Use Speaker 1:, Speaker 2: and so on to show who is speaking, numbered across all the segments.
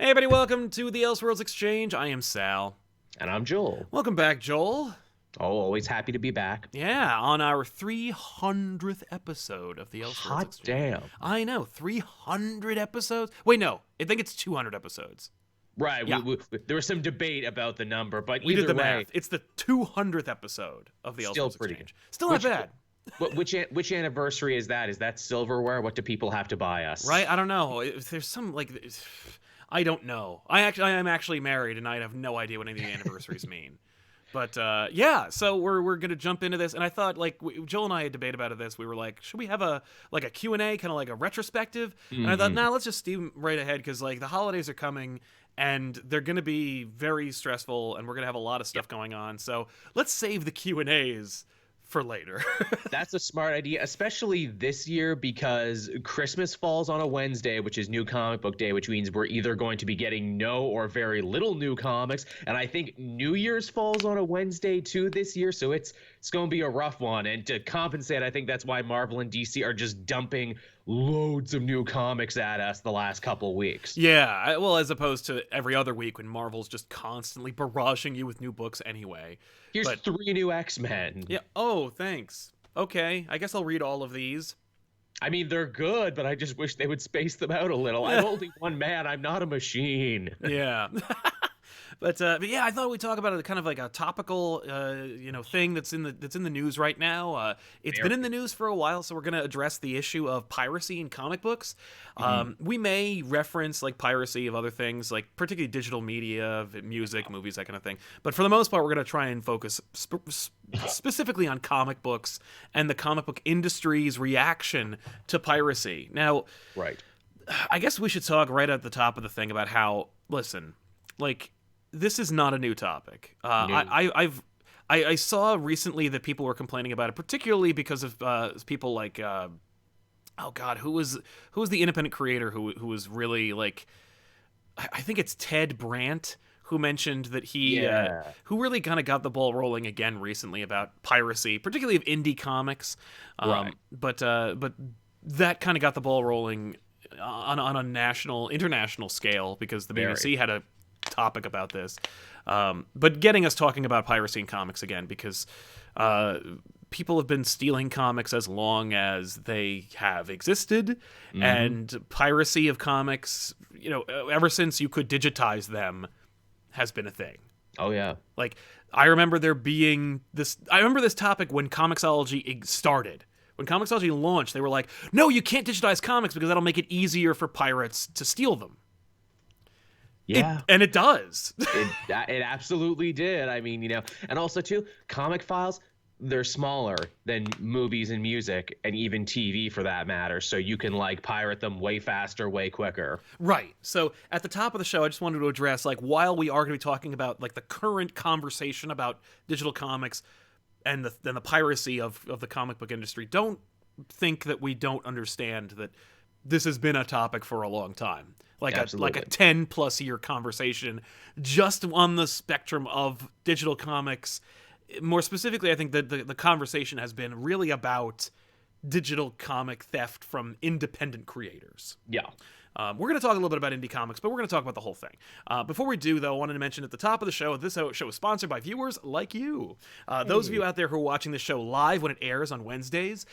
Speaker 1: Hey everybody, welcome to the Elseworlds Exchange. I am Sal.
Speaker 2: And I'm Joel.
Speaker 1: Welcome back, Joel.
Speaker 2: Oh, always happy to be back.
Speaker 1: Yeah, on our 300th episode of the Elseworlds
Speaker 2: Hot
Speaker 1: Exchange.
Speaker 2: damn.
Speaker 1: I know, 300 episodes? Wait, no, I think it's 200 episodes.
Speaker 2: Right,
Speaker 1: Yeah.
Speaker 2: there was some debate about the number, but
Speaker 1: We
Speaker 2: either
Speaker 1: did the
Speaker 2: way,
Speaker 1: math. It's the 200th episode of the
Speaker 2: Still
Speaker 1: Elseworlds
Speaker 2: pretty
Speaker 1: Exchange.
Speaker 2: good.
Speaker 1: Still not bad.
Speaker 2: Which anniversary is that? Is that silverware? What do people have to buy us?
Speaker 1: Right? I don't know. There's some, I don't know. I am actually married, and I have no idea what any of the anniversaries mean. But yeah, so we're gonna jump into this, and I thought Joel and I had debated about this. We were like, should we have a Q&A, kind of like a retrospective? And I thought, nah, let's just steam right ahead because the holidays are coming, and they're gonna be very stressful, and we're gonna have a lot of stuff going on. So let's save the Q&As for later.
Speaker 2: That's a smart idea, especially this year because Christmas falls on a Wednesday, which is New Comic Book Day, which means we're either going to be getting no or very little new comics. And I think New Year's falls on a Wednesday too this year, so it's going to be a rough one. And to compensate, I think that's why Marvel and DC are just dumping loads of new comics at us the last couple weeks.
Speaker 1: Yeah, well, as opposed to every other week when Marvel's just constantly barraging you with new books anyway.
Speaker 2: Here's 3 new X-Men.
Speaker 1: Yeah. Oh, thanks. Okay, I guess I'll read all of these.
Speaker 2: I mean, they're good, but I just wish they would space them out a little. I'm only one man. I'm not a machine.
Speaker 1: Yeah. But yeah, I thought we'd talk about a kind of like a topical, thing that's in the news right now. It's been in the news for a while, so we're going to address the issue of piracy in comic books. We may reference piracy of other things, like particularly digital media, music, movies, that kind of thing. But for the most part, we're going to try and focus specifically on comic books and the comic book industry's reaction to piracy. Now,
Speaker 2: right.
Speaker 1: I guess we should talk right at the top of the thing about how, listen, this is not a new topic.
Speaker 2: No.
Speaker 1: I saw recently that people were complaining about it, particularly because of people like who was the independent creator who was really I think it's Ted Brandt who mentioned that he who really kind of got the ball rolling again recently about piracy, particularly of indie comics.
Speaker 2: Right.
Speaker 1: But that kind of got the ball rolling on a international scale because the BBC had a topic about this, but getting us talking about piracy in comics again because people have been stealing comics as long as they have existed, and piracy of comics, ever since you could digitize them, has been a thing.
Speaker 2: Oh yeah.
Speaker 1: I remember there being this. I remember this topic when Comixology started. When Comixology launched, they were like, "No, you can't digitize comics because that'll make it easier for pirates to steal them."
Speaker 2: Yeah.
Speaker 1: And it does.
Speaker 2: It absolutely did. I mean, and also too, comic files, they're smaller than movies and music and even TV for that matter. So you can pirate them way faster, way quicker.
Speaker 1: Right. So at the top of the show, I just wanted to address while we are going to be talking about the current conversation about digital comics and the piracy of the comic book industry, don't think that we don't understand that this has been a topic for a long time. Like a 10+ year conversation just on the spectrum of digital comics. More specifically, I think that the conversation has been really about digital comic theft from independent creators.
Speaker 2: Yeah.
Speaker 1: We're going to talk a little bit about indie comics, but we're going to talk about the whole thing. Before we do, though, I wanted to mention at the top of the show, this show is sponsored by viewers like you. Those of you out there who are watching the show live when it airs on Wednesdays,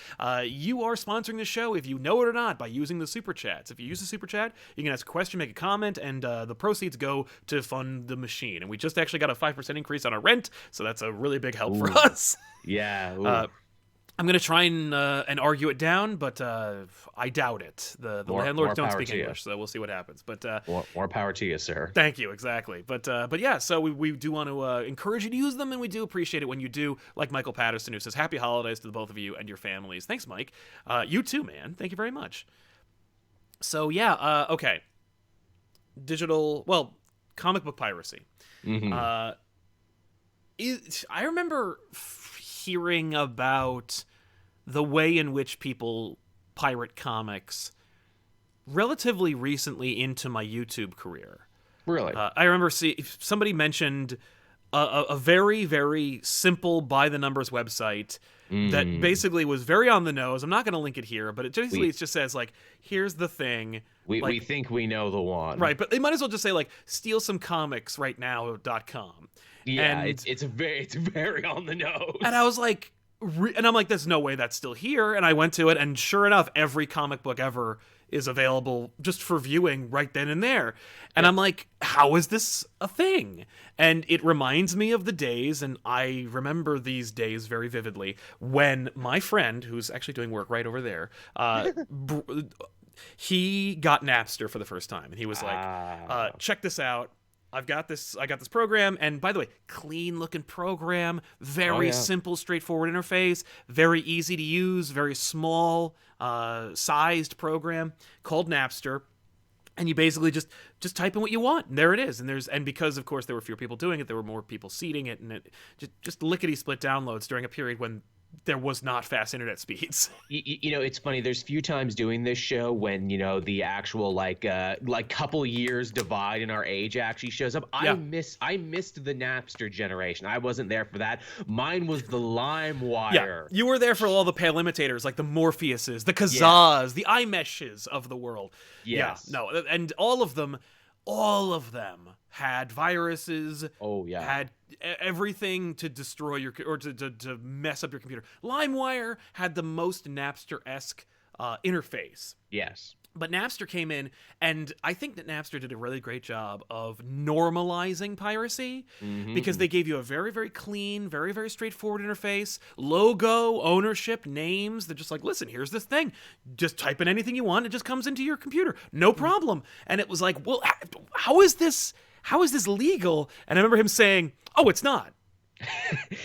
Speaker 1: you are sponsoring the show, if you know it or not, by using the Super Chats. If you use the Super Chat, you can ask a question, make a comment, and the proceeds go to fund the machine. And we just actually got a 5% increase on our rent, so that's a really big help for us.
Speaker 2: Yeah.
Speaker 1: I'm going to try and argue it down, but I doubt it. The landlords don't speak English, so we'll see what happens. But
Speaker 2: more power to you, sir.
Speaker 1: Thank you, exactly. But yeah, so we do want to encourage you to use them, and we do appreciate it when you do, like Michael Patterson, who says, "Happy holidays to the both of you and your families." Thanks, Mike. You too, man. Thank you very much. So yeah, okay. Comic book piracy. I remember hearing about the way in which people pirate comics relatively recently into my YouTube career.
Speaker 2: Really?
Speaker 1: I remember somebody mentioned a very, very simple by the numbers website that
Speaker 2: Mm.
Speaker 1: basically was very on the nose. I'm not going to link it here, but it basically
Speaker 2: We
Speaker 1: it just says like, here's the thing.
Speaker 2: we
Speaker 1: Like,
Speaker 2: think we know the one.
Speaker 1: right, but they might as well just say like steal some comics right now.com.
Speaker 2: Yeah,
Speaker 1: And
Speaker 2: it's very on the
Speaker 1: and
Speaker 2: nose.
Speaker 1: I was like and I'm like, there's no way that's still here. And I went to it, and sure enough, every comic book ever is available just for viewing right then and there. And
Speaker 2: Yeah.
Speaker 1: I'm like, how is this a thing? And it reminds me of the days, and I remember these days very vividly, when my friend, who's actually doing work right over there, he got Napster for the first time, and he was like,
Speaker 2: Ah.
Speaker 1: check this out. I got this program, and by the way, clean looking program,
Speaker 2: Oh
Speaker 1: very
Speaker 2: yeah.
Speaker 1: simple, straightforward interface, very easy to use, very small sized program called Napster. And you basically just type in what you want, and there it is. And because of course there were fewer people doing it, there were more people seeding it, and it just lickety split downloads during a period when there was not fast internet speeds.
Speaker 2: It's funny. There's few times doing this show when the actual like couple years divide in our age actually shows up.
Speaker 1: Yeah.
Speaker 2: I missed the Napster generation. I wasn't there for that. Mine was the LimeWire.
Speaker 1: Yeah, you were there for all the pale imitators, like the Morpheuses, the
Speaker 2: Yes.
Speaker 1: Kazas, the iMeshes of the world.
Speaker 2: Yes.
Speaker 1: Yeah, no, and all of them had viruses,
Speaker 2: Oh yeah.
Speaker 1: had everything to destroy your or to mess up your computer. LimeWire had the most Napster-esque interface.
Speaker 2: Yes.
Speaker 1: But Napster came in, and I think that Napster did a really great job of normalizing piracy because they gave you a very, very clean, very, very straightforward interface, logo, ownership, names. They're just like, listen, here's this thing. Just type in anything you want. It just comes into your computer. No problem. And it was like, well, how is this legal? And I remember him saying, oh, it's not.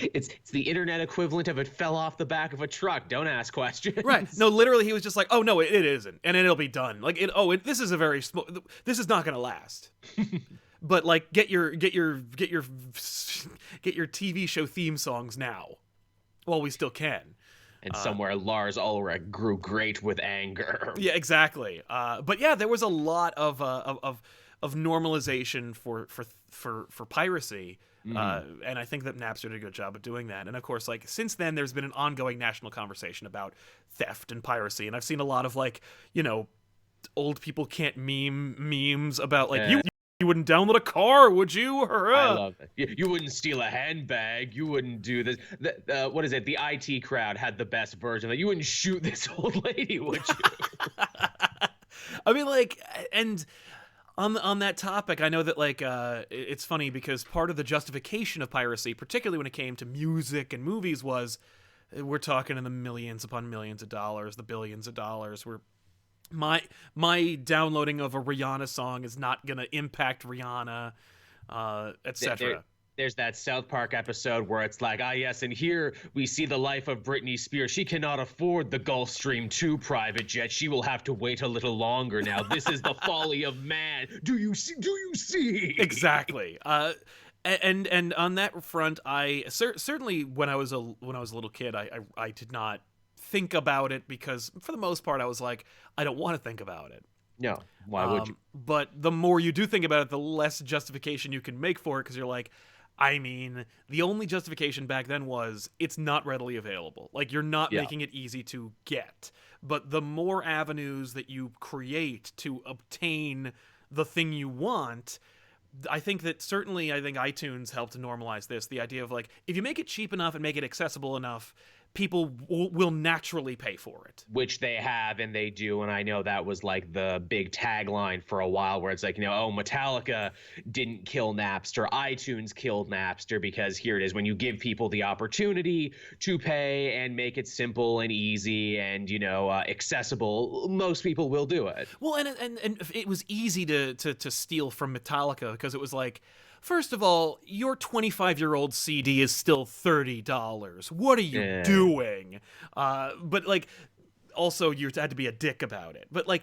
Speaker 2: It's the internet equivalent of it fell off the back of a truck. Don't ask questions.
Speaker 1: Right. No, literally, he was just like, "Oh no, it isn't, and it'll be done." Like, this is a very small. This is not going to last. But like, get your TV show theme songs now, while we still can.
Speaker 2: And somewhere Lars Ulrich grew great with anger.
Speaker 1: Yeah, exactly. But yeah, there was a lot of normalization for piracy. And I think that Napster did a good job of doing that. And of course, like since then, there's been an ongoing national conversation about theft and piracy. And I've seen a lot of like, old people can't memes about like you wouldn't download a car, would you?
Speaker 2: I love it. You wouldn't steal a handbag. You wouldn't do this. What is it? The IT crowd had the best version. That you wouldn't shoot this old lady, would you?
Speaker 1: I mean, like, and on that topic, I know that like it's funny because part of the justification of piracy, particularly when it came to music and movies, was we're talking in the millions upon millions of dollars, the billions of dollars. Where my downloading of a Rihanna song is not gonna impact Rihanna, etc.
Speaker 2: There's that South Park episode where it's like, yes, and here we see the life of Britney Spears. She cannot afford the Gulfstream 2 private jet. She will have to wait a little longer now. This is the folly of man. Do you see?
Speaker 1: Exactly. And on that front, I certainly when I was a little kid, I did not think about it because for the most part I was like, I don't want to think about it.
Speaker 2: No, why would you?
Speaker 1: But the more you do think about it, the less justification you can make for it because you're like, I mean, the only justification back then was it's not readily available. Like, you're not making it easy to get. But the more avenues that you create to obtain the thing you want, I think iTunes helped to normalize this. The idea of, like, if you make it cheap enough and make it accessible enough, people will naturally pay for it.
Speaker 2: Which they have and they do. And I know that was like the big tagline for a while where it's like, Metallica didn't kill Napster. iTunes killed Napster because here it is. When you give people the opportunity to pay and make it simple and easy and, accessible, most people will do it.
Speaker 1: Well, and it was easy to steal from Metallica because it was like, first of all, your 25-year-old CD is still $30. What are you doing? But like, also you had to be a dick about it. But like,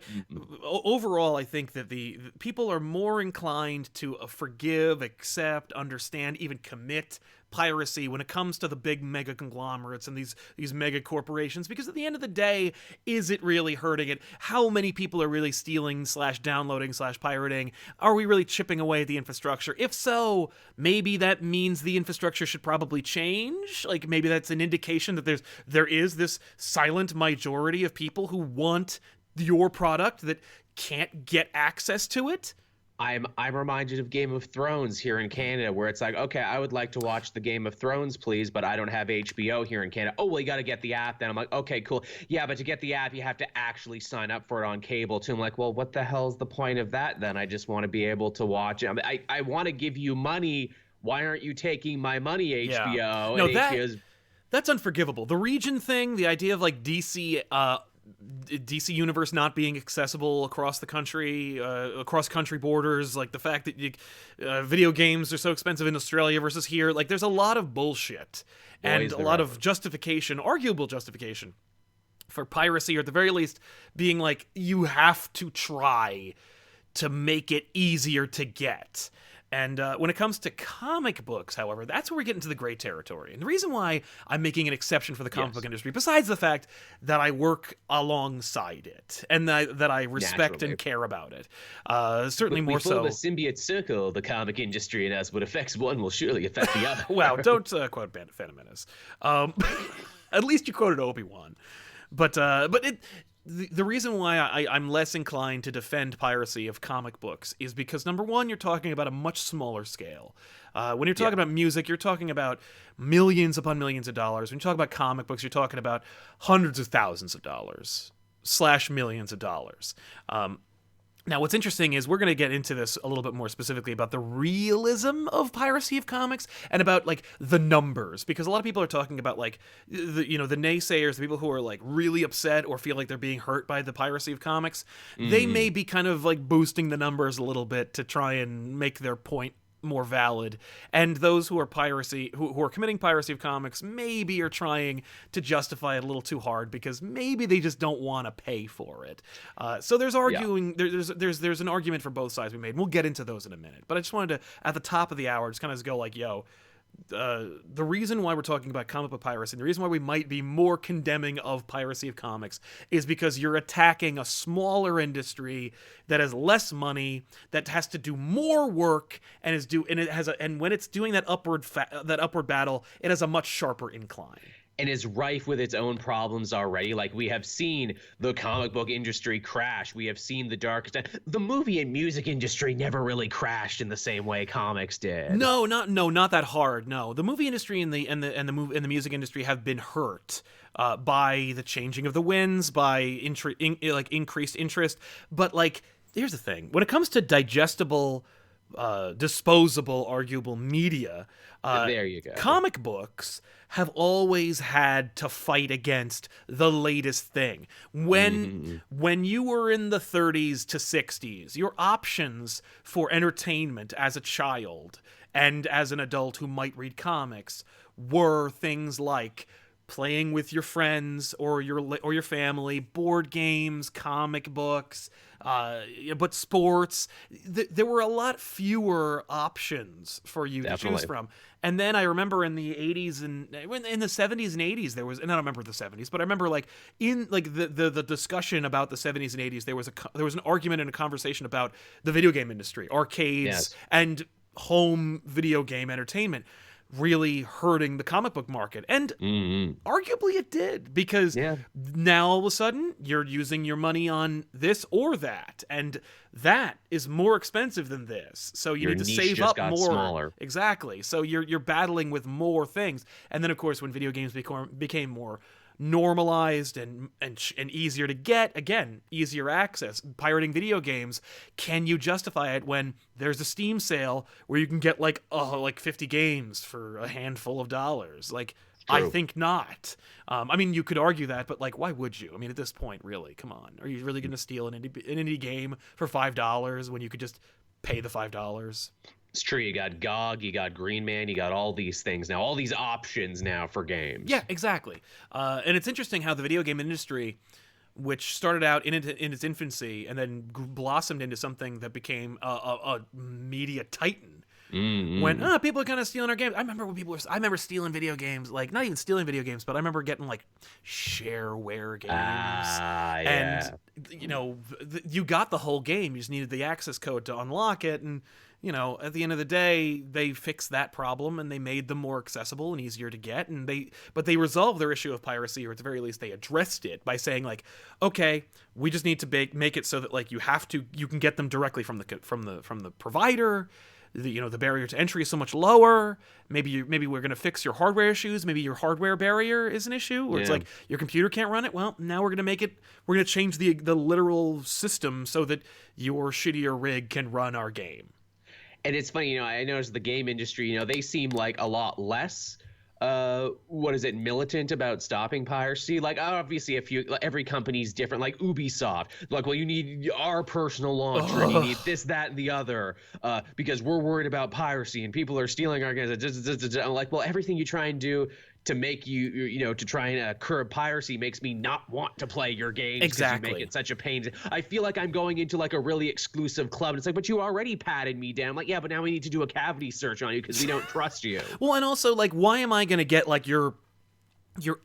Speaker 1: overall, I think that the people are more inclined to forgive, accept, understand, even commit piracy when it comes to the big mega conglomerates and these mega corporations, because at the end of the day, is it really hurting it? How many people are really stealing / downloading / pirating? Are we really chipping away at the infrastructure? If so, maybe that means the infrastructure should probably change. Like maybe that's an indication that there is this silent majority of people who want your product that can't get access to it.
Speaker 2: I'm reminded of Game of Thrones here in Canada, where it's like, okay, I would like to watch the Game of Thrones, please, but I don't have HBO here in Canada. Oh, well, you got to get the app. Then I'm like, okay, cool. Yeah, but to get the app, you have to actually sign up for it on cable too. I'm like, well, what the hell's the point of that then? I just want to be able to watch it. I mean, I want to give you money. Why aren't you taking my money, HBO?
Speaker 1: Yeah. No,
Speaker 2: and HBO's...
Speaker 1: that's unforgivable. The region thing, the idea of like DC Universe not being accessible across the country, across country borders, like the fact that video games are so expensive in Australia versus here, like there's a lot of bullshit and a lot of justification, arguable justification for piracy, or at the very least being like, you have to try to make it easier to get. And when it comes to comic books, however, that's where we get into the gray territory. And the reason why I'm making an exception for the comic book industry, besides the fact that I work alongside it and that I respect and care about it, certainly more so.
Speaker 2: We form a symbiote circle, the comic industry, and as what affects one will surely affect the other.
Speaker 1: Wow, don't quote Phantom Menace. At least you quoted Obi-Wan. But the reason why I'm less inclined to defend piracy of comic books is because, number one, you're talking about a much smaller scale. When you're talking about music, you're talking about millions upon millions of dollars. When you talk about comic books, you're talking about hundreds of thousands of dollars / millions of dollars. Now, what's interesting is we're going to get into this a little bit more specifically about the realism of piracy of comics and about like the numbers, because a lot of people are talking about like the naysayers, the people who are like really upset or feel like they're being hurt by the piracy of comics. They may be kind of like boosting the numbers a little bit to try and make their point more valid, and those who are who are committing piracy of comics maybe are trying to justify it a little too hard because maybe they just don't want to pay for it. So there's arguing there's an argument for both sides we made, and we'll get into those in a minute. But I just wanted to, at the top of the hour, just kind of go like, yo, the reason why we're talking about comic book piracy, and the reason why we might be more condemning of piracy of comics, is because you're attacking a smaller industry that has less money, that has to do more work, and and when it's doing that upward battle, it has a much sharper incline.
Speaker 2: And is rife with its own problems already. Like, we have seen the comic book industry crash. We have seen the darkest. The movie and music industry never really crashed in the same way comics did.
Speaker 1: No, not that hard. No, the movie industry and the music industry have been hurt by the changing of the winds, by increased interest. But like, here's the thing: when it comes to digestible, disposable, arguable media,
Speaker 2: there you go.
Speaker 1: Comic books have always had to fight against the latest thing. When you were in the 30s to 60s, your options for entertainment as a child and as an adult who might read comics were things like playing with your friends or your family, board games, comic books, but sports. There were a lot fewer options for you to choose from. And then I remember in the 80s and in the 70s and 80s there was, and I don't remember the 70s, but I remember like in like the discussion about the 70s and 80s, there was an argument and a conversation about the video game industry, arcades, and home video game entertainment really hurting the comic book market. And arguably it did, because now all of a sudden you're using your money on this or that, and that is more expensive than this, so you need to save up more.
Speaker 2: Smaller.
Speaker 1: Exactly. So you're battling with more things. And then of course when video games became more normalized and easier to get, again, easier access, pirating video games, can you justify it when there's a Steam sale where you can get like 50 games for a handful of dollars? Like, I think not. I mean, you could argue that, but like, why would you? I mean, at this point, really, come on, are you really going to steal an indie game for $5 when you could just pay the $5?
Speaker 2: It's true. You got GOG, you got Green Man, you got all these things now, all these options now for games.
Speaker 1: Yeah, exactly. And it's interesting how the video game industry, which started out in its infancy and then blossomed into something that became a media titan, when people are kind of stealing our games. I remember when I remember stealing video games, like not even stealing video games, but I remember getting like shareware games, and
Speaker 2: Yeah.
Speaker 1: you got the whole game. You just needed the access code to unlock it, and at the end of the day, they fixed that problem and they made them more accessible and easier to get. And they resolved their issue of piracy, or at the very least, they addressed it by saying like, okay, we just need to make it so that like you can get them directly from the provider. The barrier to entry is so much lower. Maybe we're going to fix your hardware issues. Maybe your hardware barrier is an issue, or it's like your computer can't run it. Well, now we're going to change the literal system so that your shittier rig can run our game.
Speaker 2: And it's funny, I noticed the game industry, they seem like a lot less militant about stopping piracy. Like, obviously every company's different. Like Ubisoft, like, well, you need our personal launcher, and you need this, that, and the other, because we're worried about piracy and people are stealing our games. I'm like, well, everything you try and do to make to try and curb piracy makes me not want to play your games.
Speaker 1: Exactly.
Speaker 2: You make it such a pain. I feel like I'm going into like a really exclusive club. And it's like, but you already patted me down. I'm like, yeah, but now we need to do a cavity search on you because we don't trust you.
Speaker 1: Well, and also, like, why am I going to get like your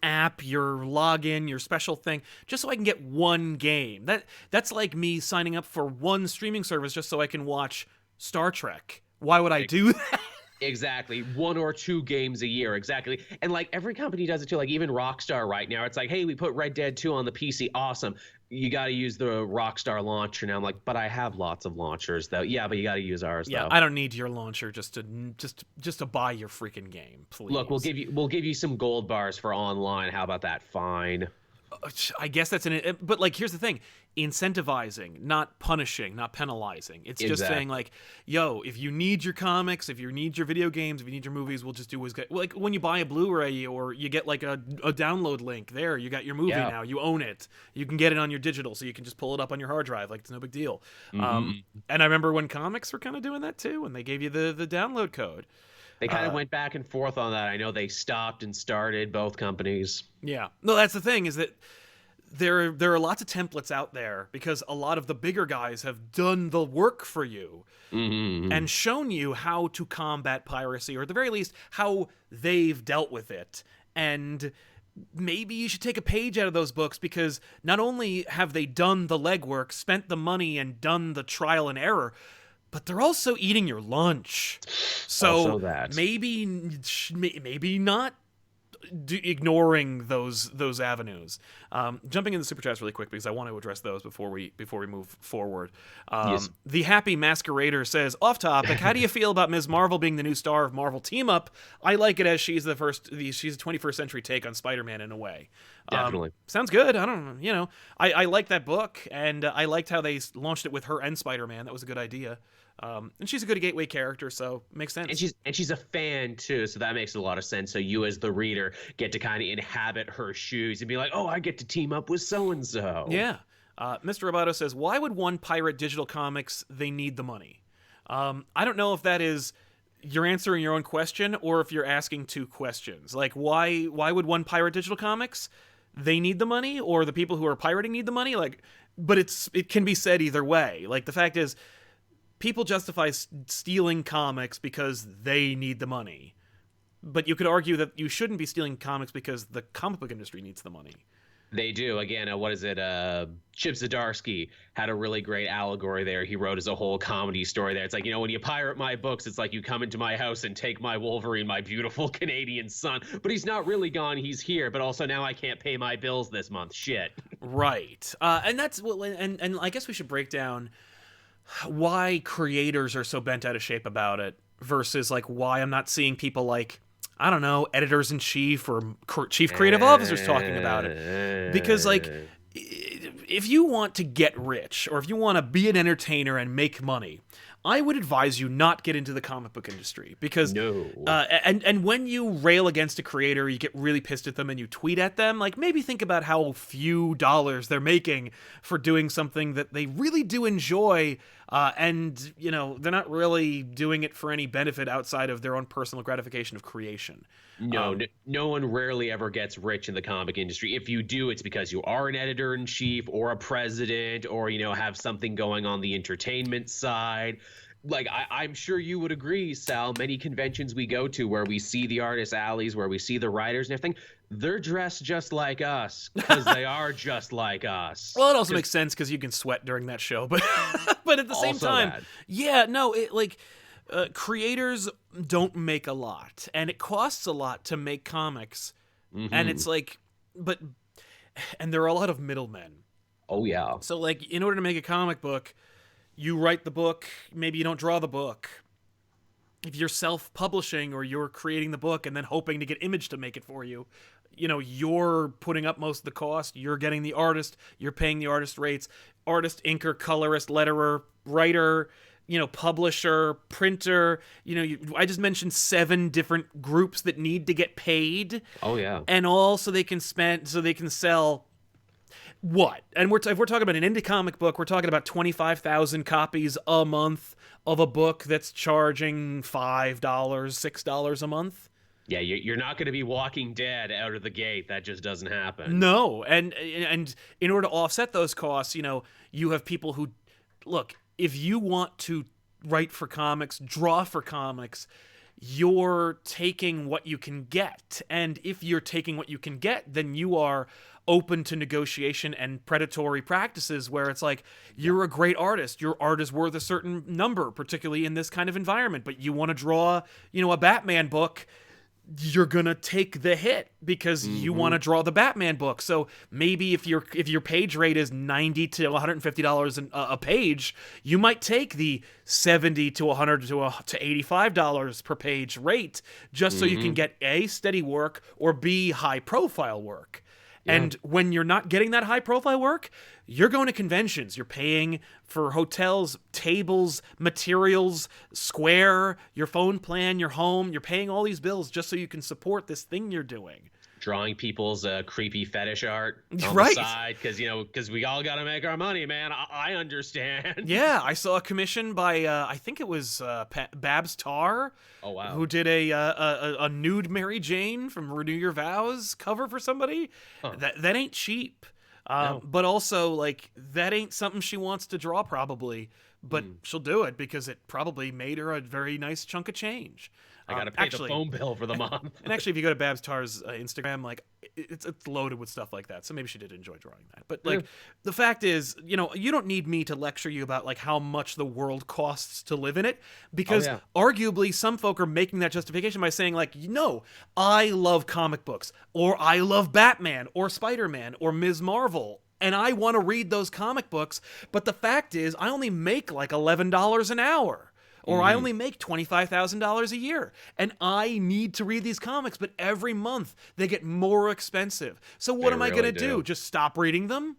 Speaker 1: app, your login, your special thing, just so I can get one game? That's like me signing up for one streaming service just so I can watch Star Trek. Why would I do that?
Speaker 2: Exactly. 1 or 2 games a year. Exactly. And like every company does it too. Like even Rockstar right now, it's like, hey, we put Red Dead 2 on the PC. Awesome. You got to use the Rockstar launcher now. I'm like, but I have lots of launchers though. Yeah, but you got to use ours though.
Speaker 1: I don't need your launcher just to buy your freaking game, please.
Speaker 2: Look, we'll give you some gold bars for online. How about that? Fine.
Speaker 1: I guess that's but like, here's the thing: incentivizing, not punishing, not penalizing. It's just saying like, yo, if you need your comics, if you need your video games, if you need your movies, we'll just do what's good. Like when you buy a Blu-ray or you get like a download link, there you got your movie now. You own it. You can get it on your digital, so you can just pull it up on your hard drive. Like it's no big deal. And I remember when comics were kind of doing that too, and they gave you the download code.
Speaker 2: They kind of went back and forth on that. I know they stopped and started, both companies.
Speaker 1: Yeah. No, that's the thing, is that there are lots of templates out there because a lot of the bigger guys have done the work for you and shown you how to combat piracy, or at the very least, how they've dealt with it. And maybe you should take a page out of those books, because not only have they done the legwork, spent the money, and done the trial and error, but they're also eating your lunch. So maybe not ignoring those avenues. Jumping into the super chats really quick, because I want to address those before we move forward.
Speaker 2: Yes.
Speaker 1: The Happy Masquerader says, off topic, how do you feel about Ms. Marvel being the new star of Marvel Team Up? I like it, as she's a 21st century take on Spider-Man in a way.
Speaker 2: Definitely.
Speaker 1: Sounds good. I don't know. I like that book, and I liked how they launched it with her and Spider-Man. That was a good idea. And she's a good gateway character, so makes sense. And she's
Speaker 2: a fan too, so that makes a lot of sense. So you as the reader get to kind of inhabit her shoes and be like, oh, I get to team up with so and so.
Speaker 1: Yeah. Mr. Roboto says, why would one pirate digital comics? They need the money. I don't know if that is you're answering your own question, or if you're asking two questions. Like, why would one pirate digital comics? They need the money, or the people who are pirating need the money? Like, but it can be said either way. Like, the fact is, people justify stealing comics because they need the money. But you could argue that you shouldn't be stealing comics because the comic book industry needs the money.
Speaker 2: They do. Again, what is it? Chip Zdarsky had a really great allegory there. He wrote as a whole comedy story there. It's like, when you pirate my books, it's like you come into my house and take my Wolverine, my beautiful Canadian son. But he's not really gone. He's here. But also now I can't pay my bills this month. Shit.
Speaker 1: Right. And that's and I guess we should break down why creators are so bent out of shape about it versus like why I'm not seeing people like, I don't know, editors-in-chief or chief creative officers talking about it. Because like, if you want to get rich, or if you want to be an entertainer and make money, I would advise you not get into the comic book industry, because and when you rail against a creator, you get really pissed at them and you tweet at them, like, maybe think about how few dollars they're making for doing something that they really do enjoy, and they're not really doing it for any benefit outside of their own personal gratification of creation.
Speaker 2: No one rarely ever gets rich in the comic industry. If you do, it's because you are an editor-in-chief or a president, or have something going on the entertainment side. like I'm sure you would agree, Sal, many conventions we go to where we see the artist alleys, where we see the writers and everything, they're dressed just like us because they are just like us.
Speaker 1: Well, it also
Speaker 2: 'Cause
Speaker 1: makes sense because you can sweat during that show, but but at the same
Speaker 2: also
Speaker 1: time,
Speaker 2: that.
Speaker 1: yeah, no, it like creators don't make a lot, and it costs a lot to make comics, and
Speaker 2: Hmm.
Speaker 1: it's like, but and there are a lot of middlemen.
Speaker 2: Oh yeah.
Speaker 1: So like, in order to make a comic book, you write the book, maybe you don't draw the book. If you're self-publishing or you're creating the book and then hoping to get Image to make it for you, you're putting up most of the cost. You're getting the artist. You're paying the artist rates. Artist, inker, colorist, letterer, writer, publisher, printer. I just mentioned 7 different groups that need to get paid,
Speaker 2: Oh yeah.
Speaker 1: and all so they can sell what? And if we're talking about an indie comic book, we're talking about 25,000 copies a month of a book that's charging $5, $6 a month.
Speaker 2: Yeah, you're not going to be Walking Dead out of the gate. That just doesn't happen.
Speaker 1: No, and in order to offset those costs, you have people who look. If you want to write for comics, draw for comics, you're taking what you can get, and if you're taking what you can get, then you are open to negotiation and predatory practices where it's like, you're a great artist, your art is worth a certain number, particularly in this kind of environment, but you want to draw a Batman book, you're gonna take the hit because you want to draw the Batman book. So maybe if your page rate is $90 to $150 a page, you might take the $70 to $100 to $85 per page rate just so you can get A, steady work, or B, high profile work. And when you're not getting that high profile work, you're going to conventions. You're paying for hotels, tables, materials, Square, your phone plan, your home. You're paying all these bills just so you can support this thing you're doing.
Speaker 2: Drawing people's creepy fetish art on
Speaker 1: Right.
Speaker 2: the side because we all got to make our money, man. I understand.
Speaker 1: Yeah, I saw a commission by I think it was Babs Tarr.
Speaker 2: Oh wow.
Speaker 1: Who did a nude Mary Jane from Renew Your Vows cover for somebody?
Speaker 2: Huh.
Speaker 1: That ain't cheap.
Speaker 2: No.
Speaker 1: But also, like, that ain't something she wants to draw, probably. But she'll do it because it probably made her a very nice chunk of change.
Speaker 2: I got to pay the phone bill for the month.
Speaker 1: And actually, if you go to Babs Tarr's Instagram, like, it's loaded with stuff like that. So maybe she did enjoy drawing that. But, like, the fact is, you don't need me to lecture you about, like, how much the world costs to live in it. Because arguably, some folk are making that justification by saying, like, no, I love comic books. Or I love Batman. Or Spider-Man. Or Ms. Marvel. And I want to read those comic books. But the fact is, I only make, like, $11 an hour. Or I only make $25,000 a year, and I need to read these comics, but every month they get more expensive. So what am I going to do? Just stop reading them?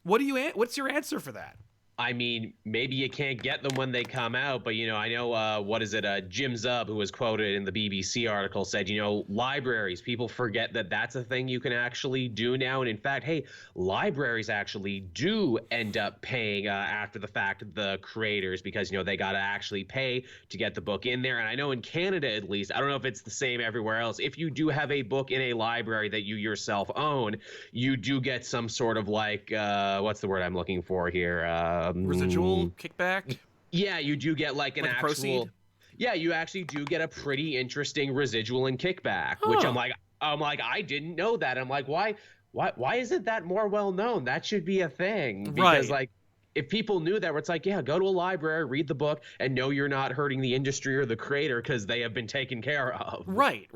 Speaker 1: What's your answer for that?
Speaker 2: I mean, maybe you can't get them when they come out, but I know Jim Zub, who was quoted in the BBC article, said libraries, people forget that that's a thing you can actually do now, and in fact, hey, libraries actually do end up paying after the fact the creators because they got to actually pay to get the book in there. And I know in Canada, at least, I don't know if it's the same everywhere else, if you do have a book in a library that you yourself own, you do get some sort of like what's the word I'm looking for here?
Speaker 1: Residual kickback?
Speaker 2: Yeah, you do get like an actual
Speaker 1: proceed?
Speaker 2: Yeah, you actually do get a pretty interesting residual and kickback, which I'm like I didn't know that. I'm like, why isn't that more well known? That should be a thing. Because like if people knew that, where it's like, yeah, go to a library, read the book, and know you're not hurting the industry or the creator because they have been taken care of.
Speaker 1: Right.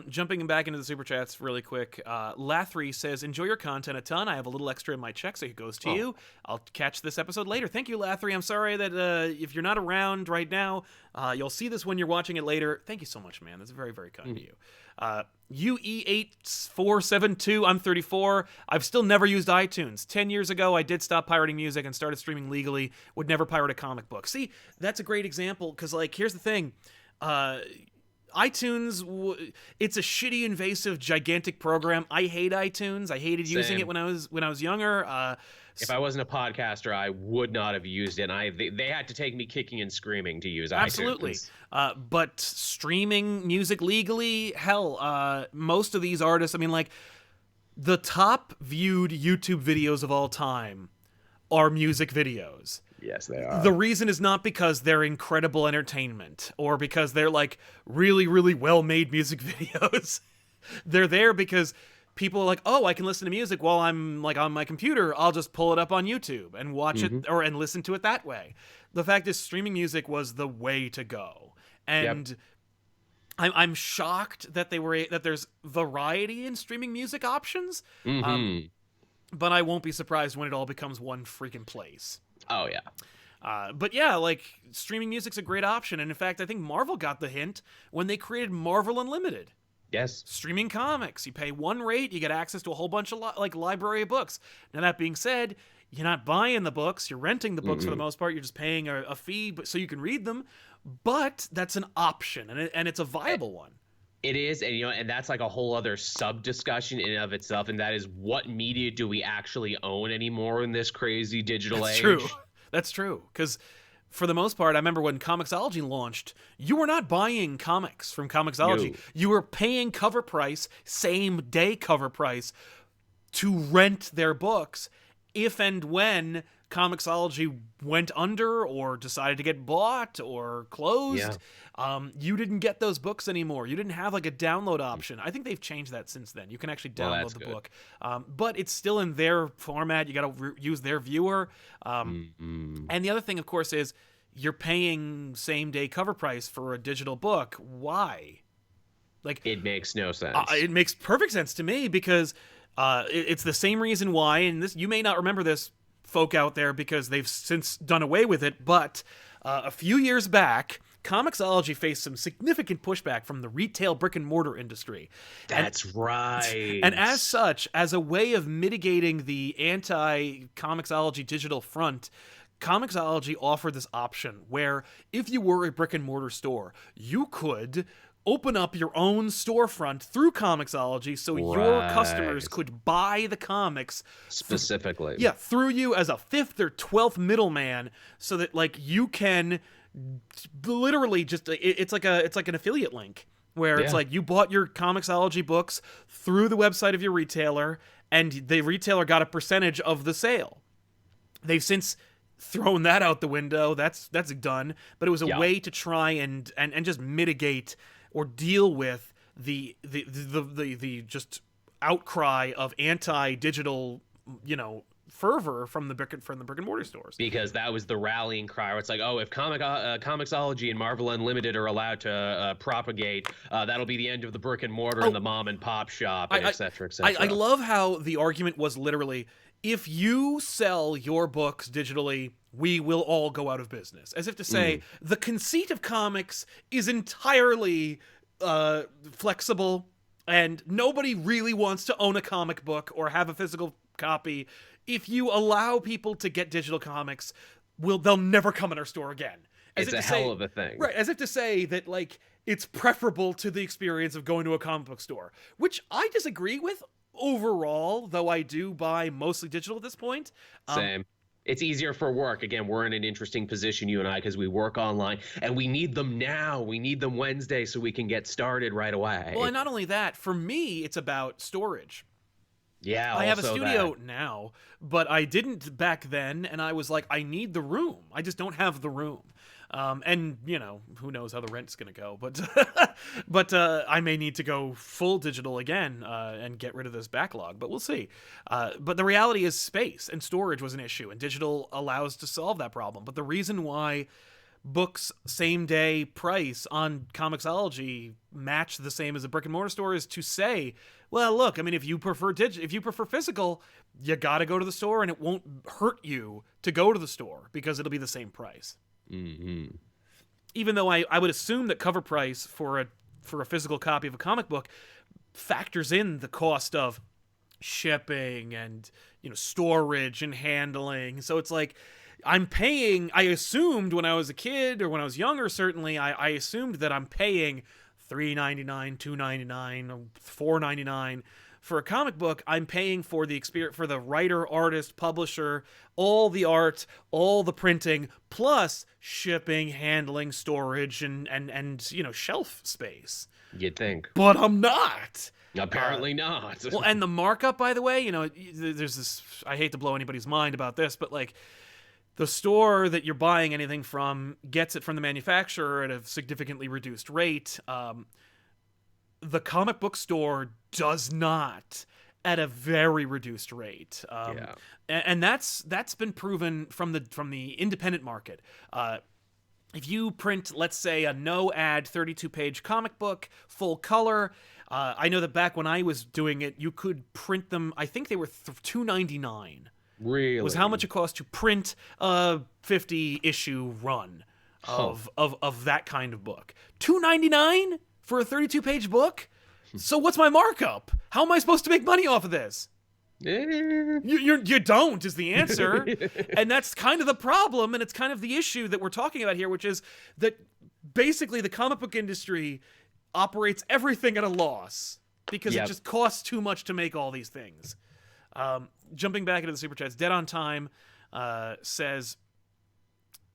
Speaker 1: Jumping back into the super chats really quick. Lathry says, enjoy your content a ton. I have a little extra in my check, so it goes to you. I'll catch this episode later. Thank you, Lathry. I'm sorry that if you're not around right now, you'll see this when you're watching it later. Thank you so much, man. That's very, very kind of you. UE8472, I'm 34. I've still never used iTunes. 10 years ago, I did stop pirating music and started streaming legally. Would never pirate a comic book. See, that's a great example, because, like, here's the thing. iTunes, it's a shitty, invasive, gigantic program. I hate iTunes. I hated using it when I was younger.
Speaker 2: If I wasn't a podcaster, I would not have used it. And they had to take me kicking and screaming to use
Speaker 1: absolutely.
Speaker 2: iTunes.
Speaker 1: But streaming music legally, hell, most of these artists, I mean, like, the top viewed YouTube videos of all time are music videos.
Speaker 2: Yes, they
Speaker 1: The
Speaker 2: are.
Speaker 1: reason is not because they're incredible entertainment or because they're like really, really well made music videos. They're there because people are like, oh, I can listen to music while I'm like on my computer. I'll just pull it up on YouTube and watch it and listen to it that way. The fact is, streaming music was the way to go.
Speaker 2: Yep.
Speaker 1: And I'm shocked that that there's variety in streaming music options.
Speaker 2: Mm-hmm.
Speaker 1: But I won't be surprised when it all becomes one freaking place.
Speaker 2: Oh yeah.
Speaker 1: But yeah, like streaming music's a great option, and in fact, I think Marvel got the hint when they created Marvel Unlimited.
Speaker 2: Yes.
Speaker 1: Streaming comics, you pay one rate, you get access to a whole bunch of like library of books. Now that being said, you're not buying the books, you're renting the books for the most part. You're just paying a fee, so you can read them. But that's an option, and it's a viable one.
Speaker 2: It is, and and that's like a whole other sub discussion in and of itself, and that is what media do we actually own anymore in this crazy digital age?
Speaker 1: True. That's true. Because for the most part, I remember when Comixology launched, you were not buying comics from Comixology.
Speaker 2: No.
Speaker 1: You were paying cover price, same day cover price, to rent their books if and when Comixology went under or decided to get bought or closed. You didn't get those books anymore. You didn't have like a download option. I think they've changed that since then. You can actually download the book, but it's still in their format. You got to use their viewer. And the other thing, of course, is you're paying same day cover price for a digital book. Why? Like,
Speaker 2: it makes no sense.
Speaker 1: It makes perfect sense to me because it's the same reason why. And this, you may not remember this, folk out there, because they've since done away with it, but a few years back, Comixology faced some significant pushback from the retail brick and mortar industry.
Speaker 2: That's right.
Speaker 1: And as such, as a way of mitigating the anti-Comixology digital front, Comixology offered this option where if you were a brick and mortar store, you could open up your own storefront through Comixology so your customers could buy the comics
Speaker 2: specifically.
Speaker 1: Through you as a 5th or 12th middleman, so that like you can literally just it's like an affiliate link where it's like you bought your Comixology books through the website of your retailer and the retailer got a percentage of the sale. They've since thrown that out the window. That's done, but it was a way to try and just mitigate or deal with the just outcry of anti-digital, fervor from the brick and mortar stores.
Speaker 2: Because that was the rallying cry where it's like, oh, if Comixology and Marvel Unlimited are allowed to propagate, that'll be the end of the brick and mortar and the mom and pop shop, and et cetera, et cetera.
Speaker 1: I love how the argument was literally, if you sell your books digitally, we will all go out of business. As if to say, the conceit of comics is entirely flexible, and nobody really wants to own a comic book or have a physical copy. If you allow people to get digital comics, they'll never come in our store again.
Speaker 2: It's a hell of a thing.
Speaker 1: Right, as if to say that, like, it's preferable to the experience of going to a comic book store, which I disagree with overall, though I do buy mostly digital at this point.
Speaker 2: Same. It's easier for work. Again, we're in an interesting position, you and I, because we work online, and we need them now. We need them Wednesday so we can get started right away.
Speaker 1: Well, and not only that, for me, it's about storage.
Speaker 2: Yeah,
Speaker 1: I have a studio now, but I didn't back then, and I was like, I need the room. I just don't have the room. And, who knows how the rent's going to go, but I may need to go full digital again and get rid of this backlog, but we'll see. But the reality is space and storage was an issue, and digital allows to solve that problem. But the reason why books same day price on Comixology match the same as a brick and mortar store is to say, well, look, I mean, if you prefer physical, you got to go to the store, and it won't hurt you to go to the store because it'll be the same price.
Speaker 2: Mm-hmm.
Speaker 1: Even though I would assume that cover price for a physical copy of a comic book factors in the cost of shipping and storage and handling. So it's like I'm paying. I assumed when I was a kid or when I was younger, certainly I assumed that I'm paying $3.99, $2.99, $4.99 for a comic book. I'm paying for the experience, for the writer, artist, publisher, all the art, all the printing, plus shipping, handling, storage, and shelf space.
Speaker 2: You'd think.
Speaker 1: But I'm not.
Speaker 2: Apparently not.
Speaker 1: Well, and the markup, by the way, there's this, I hate to blow anybody's mind about this, but like the store that you're buying anything from gets it from the manufacturer at a significantly reduced rate. The comic book store does not, at a very reduced rate.
Speaker 2: Yeah.
Speaker 1: And that's been proven from the independent market. If you print, let's say, a no-ad 32-page comic book, full color, I know that back when I was doing it, you could print them, I think they were $2.99.
Speaker 2: Really?
Speaker 1: Was how much it cost to print a 50-issue run of that kind of book. $2.99 for a 32-page book? So what's my markup? How am I supposed to make money off of this? You don't is the answer. And that's kind of the problem, and it's kind of the issue that we're talking about here, which is that basically the comic book industry operates everything at a loss because it just costs too much to make all these things. Jumping back into the Super Chats, Dead on Time says,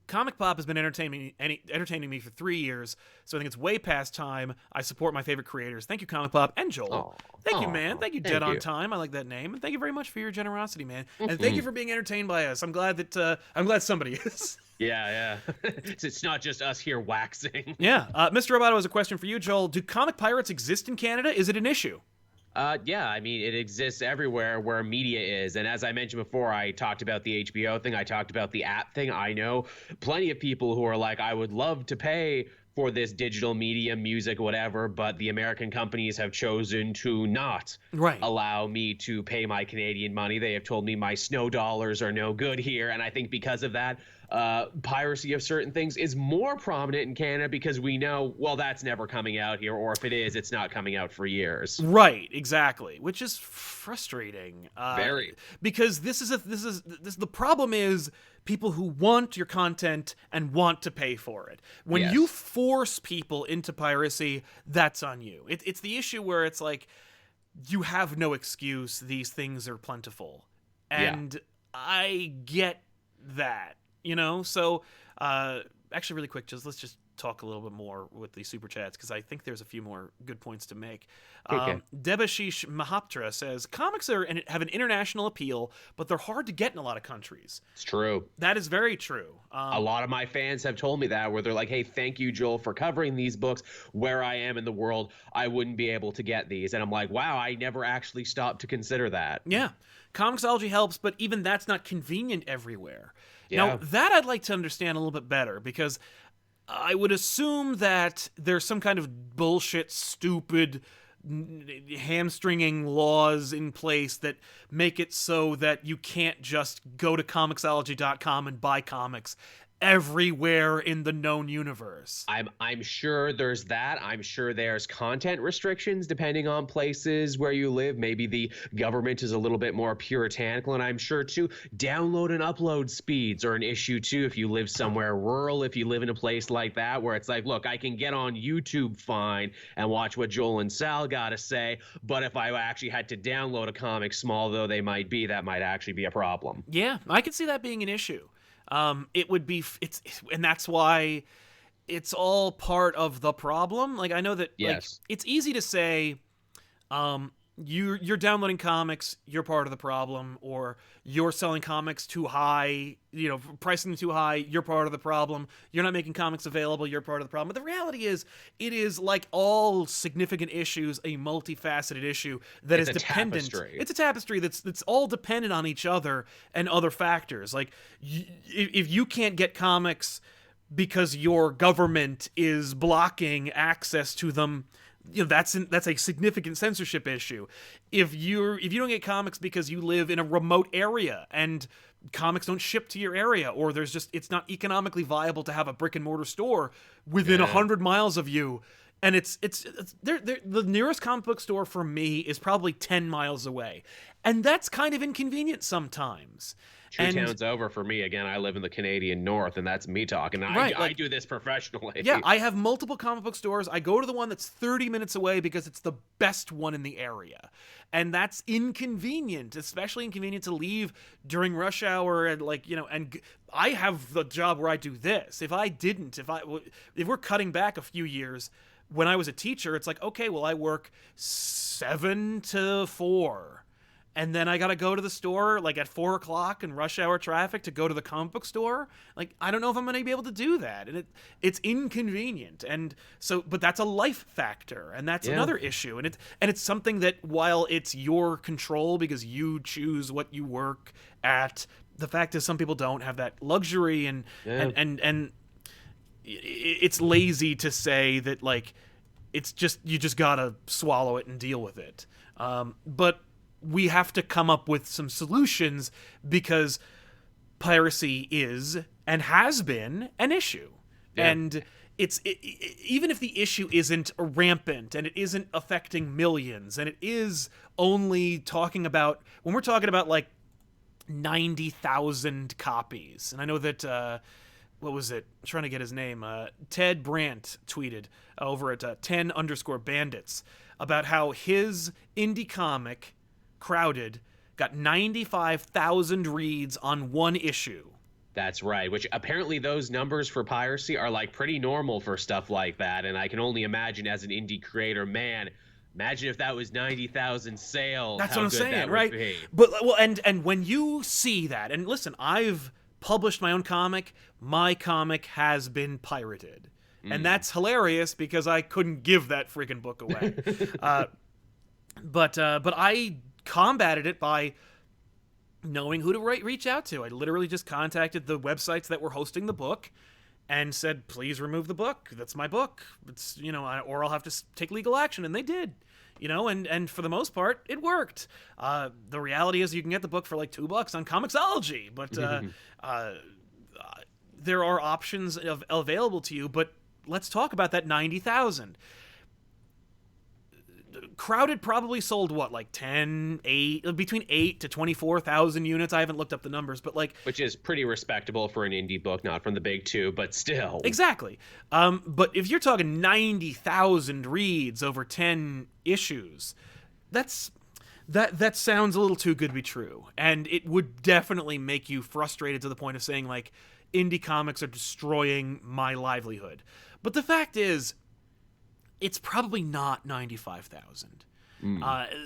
Speaker 1: ComicPOP has been entertaining me for 3 years, so I think it's way past time. I support my favorite creators. Thank you, ComicPOP and Joel. Thank you, man. Thank you, Dead on Time. I like that name, and thank you very much for your generosity, man. And thank you for being entertained by us. I'm glad somebody is.
Speaker 2: Yeah. It's not just us here waxing.
Speaker 1: Yeah. Mr. Roboto has a question for you, Joel. Do comic pirates exist in Canada? Is it an issue?
Speaker 2: Yeah, I mean, it exists everywhere where media is. And as I mentioned before, I talked about the HBO thing. I talked about the app thing. I know plenty of people who are like, I would love to pay for this digital media, music, whatever, but the American companies have chosen to not allow me to pay my Canadian money. They have told me my snow dollars are no good here. And I think because of that, piracy of certain things is more prominent in Canada because we know, well, that's never coming out here, or if it is, it's not coming out for years.
Speaker 1: Right, exactly, which is frustrating.
Speaker 2: Very,
Speaker 1: because this is the problem is people who want your content and want to pay for it. When you force people into piracy, that's on you. It's the issue where it's like you have no excuse. These things are plentiful, and I get that. So actually really quick, let's just talk a little bit more with the super chats because I think there's a few more good points to make. Debashish Mahaptra says, comics have an international appeal, but they're hard to get in a lot of countries.
Speaker 2: It's true.
Speaker 1: That is very true.
Speaker 2: A lot of my fans have told me that, where they're like, hey, thank you, Joel, for covering these books. Where I am in the world, I wouldn't be able to get these. And I'm like, wow, I never actually stopped to consider that.
Speaker 1: Yeah. Comixology helps, but even that's not convenient everywhere.
Speaker 2: Yeah.
Speaker 1: Now, that I'd like to understand a little bit better, because I would assume that there's some kind of bullshit, stupid, hamstringing laws in place that make it so that you can't just go to Comixology.com and buy comics everywhere in the known universe.
Speaker 2: I'm sure there's that. I'm sure there's content restrictions depending on places where you live. Maybe the government is a little bit more puritanical, and I'm sure too download and upload speeds are an issue too if you live somewhere rural, if you live in a place like that where it's like, look, I can get on YouTube fine and watch what Joel and Sal gotta say, but if I actually had to download a comic, small though they might be, that might actually be a problem.
Speaker 1: Yeah, I could see that being an issue. It would be, and that's why it's all part of the problem. Like, I know that like, it's easy to say, you're downloading comics, you're part of the problem, or you're selling comics too high, pricing them too high, you're part of the problem. You're not making comics available, you're part of the problem. But the reality is, it is like all significant issues, a multifaceted issue that is dependent.
Speaker 2: Tapestry.
Speaker 1: It's a tapestry that's all dependent on each other and other factors. Like, if you can't get comics because your government is blocking access to them, that's a significant censorship issue. If you don't get comics because you live in a remote area and comics don't ship to your area, or it's not economically viable to have a brick and mortar store within 100 miles of you, and the nearest comic book store for me is probably 10 miles away, and that's kind of inconvenient sometimes.
Speaker 2: Two towns over for me. Again, I live in the Canadian North, and that's me talking. I do this professionally.
Speaker 1: Yeah, I have multiple comic book stores. I go to the one that's 30 minutes away because it's the best one in the area. And that's inconvenient, especially inconvenient to leave during rush hour and and I have the job where I do this. If we're cutting back a few years, when I was a teacher, it's like, okay, well, I work 7 to 4. and then I gotta go to the store like at 4 o'clock in rush hour traffic to go to the comic book store. Like, I don't know if I'm gonna be able to do that, and it's inconvenient. And so, but that's a life factor, and that's another issue. And it's something that, while it's your control because you choose what you work at, the fact is some people don't have that luxury, and it's lazy to say that, like, it's just, you just gotta swallow it and deal with it. But we have to come up with some solutions, because piracy is and has been an issue. And even if the issue isn't rampant and it isn't affecting millions, and it is only talking about, when we're talking about like 90,000 copies, and I know that what was it? I'm trying to get his name. Ted Brandt tweeted over at 10_bandits about how his indie comic, Crowded, got 95,000 reads on one issue.
Speaker 2: That's right, which apparently those numbers for piracy are like pretty normal for stuff like that. And I can only imagine, as an indie creator, man, imagine if that was 90,000 sales.
Speaker 1: That's what I'm saying, right? But and when you see that, and listen, I've published my own comic. My comic has been pirated. And that's hilarious, because I couldn't give that freaking book away. But I combated it by knowing who to reach out to. I literally just contacted the websites that were hosting the book and said, please remove the book. That's my book. It's, or I'll have to take legal action. And they did, and for the most part, it worked. The reality is you can get the book for like $2 on Comixology, but there are options available to you. But let's talk about that 90,000. Crowded probably sold what, like between 8 to 24,000 units. I haven't looked up the numbers, but like,
Speaker 2: which is pretty respectable for an indie book, not from the big two, but still.
Speaker 1: Exactly. But if you're talking 90,000 reads over 10 issues, that sounds a little too good to be true, and it would definitely make you frustrated to the point of saying, like, indie comics are destroying my livelihood. But the fact is, it's probably not 95,000.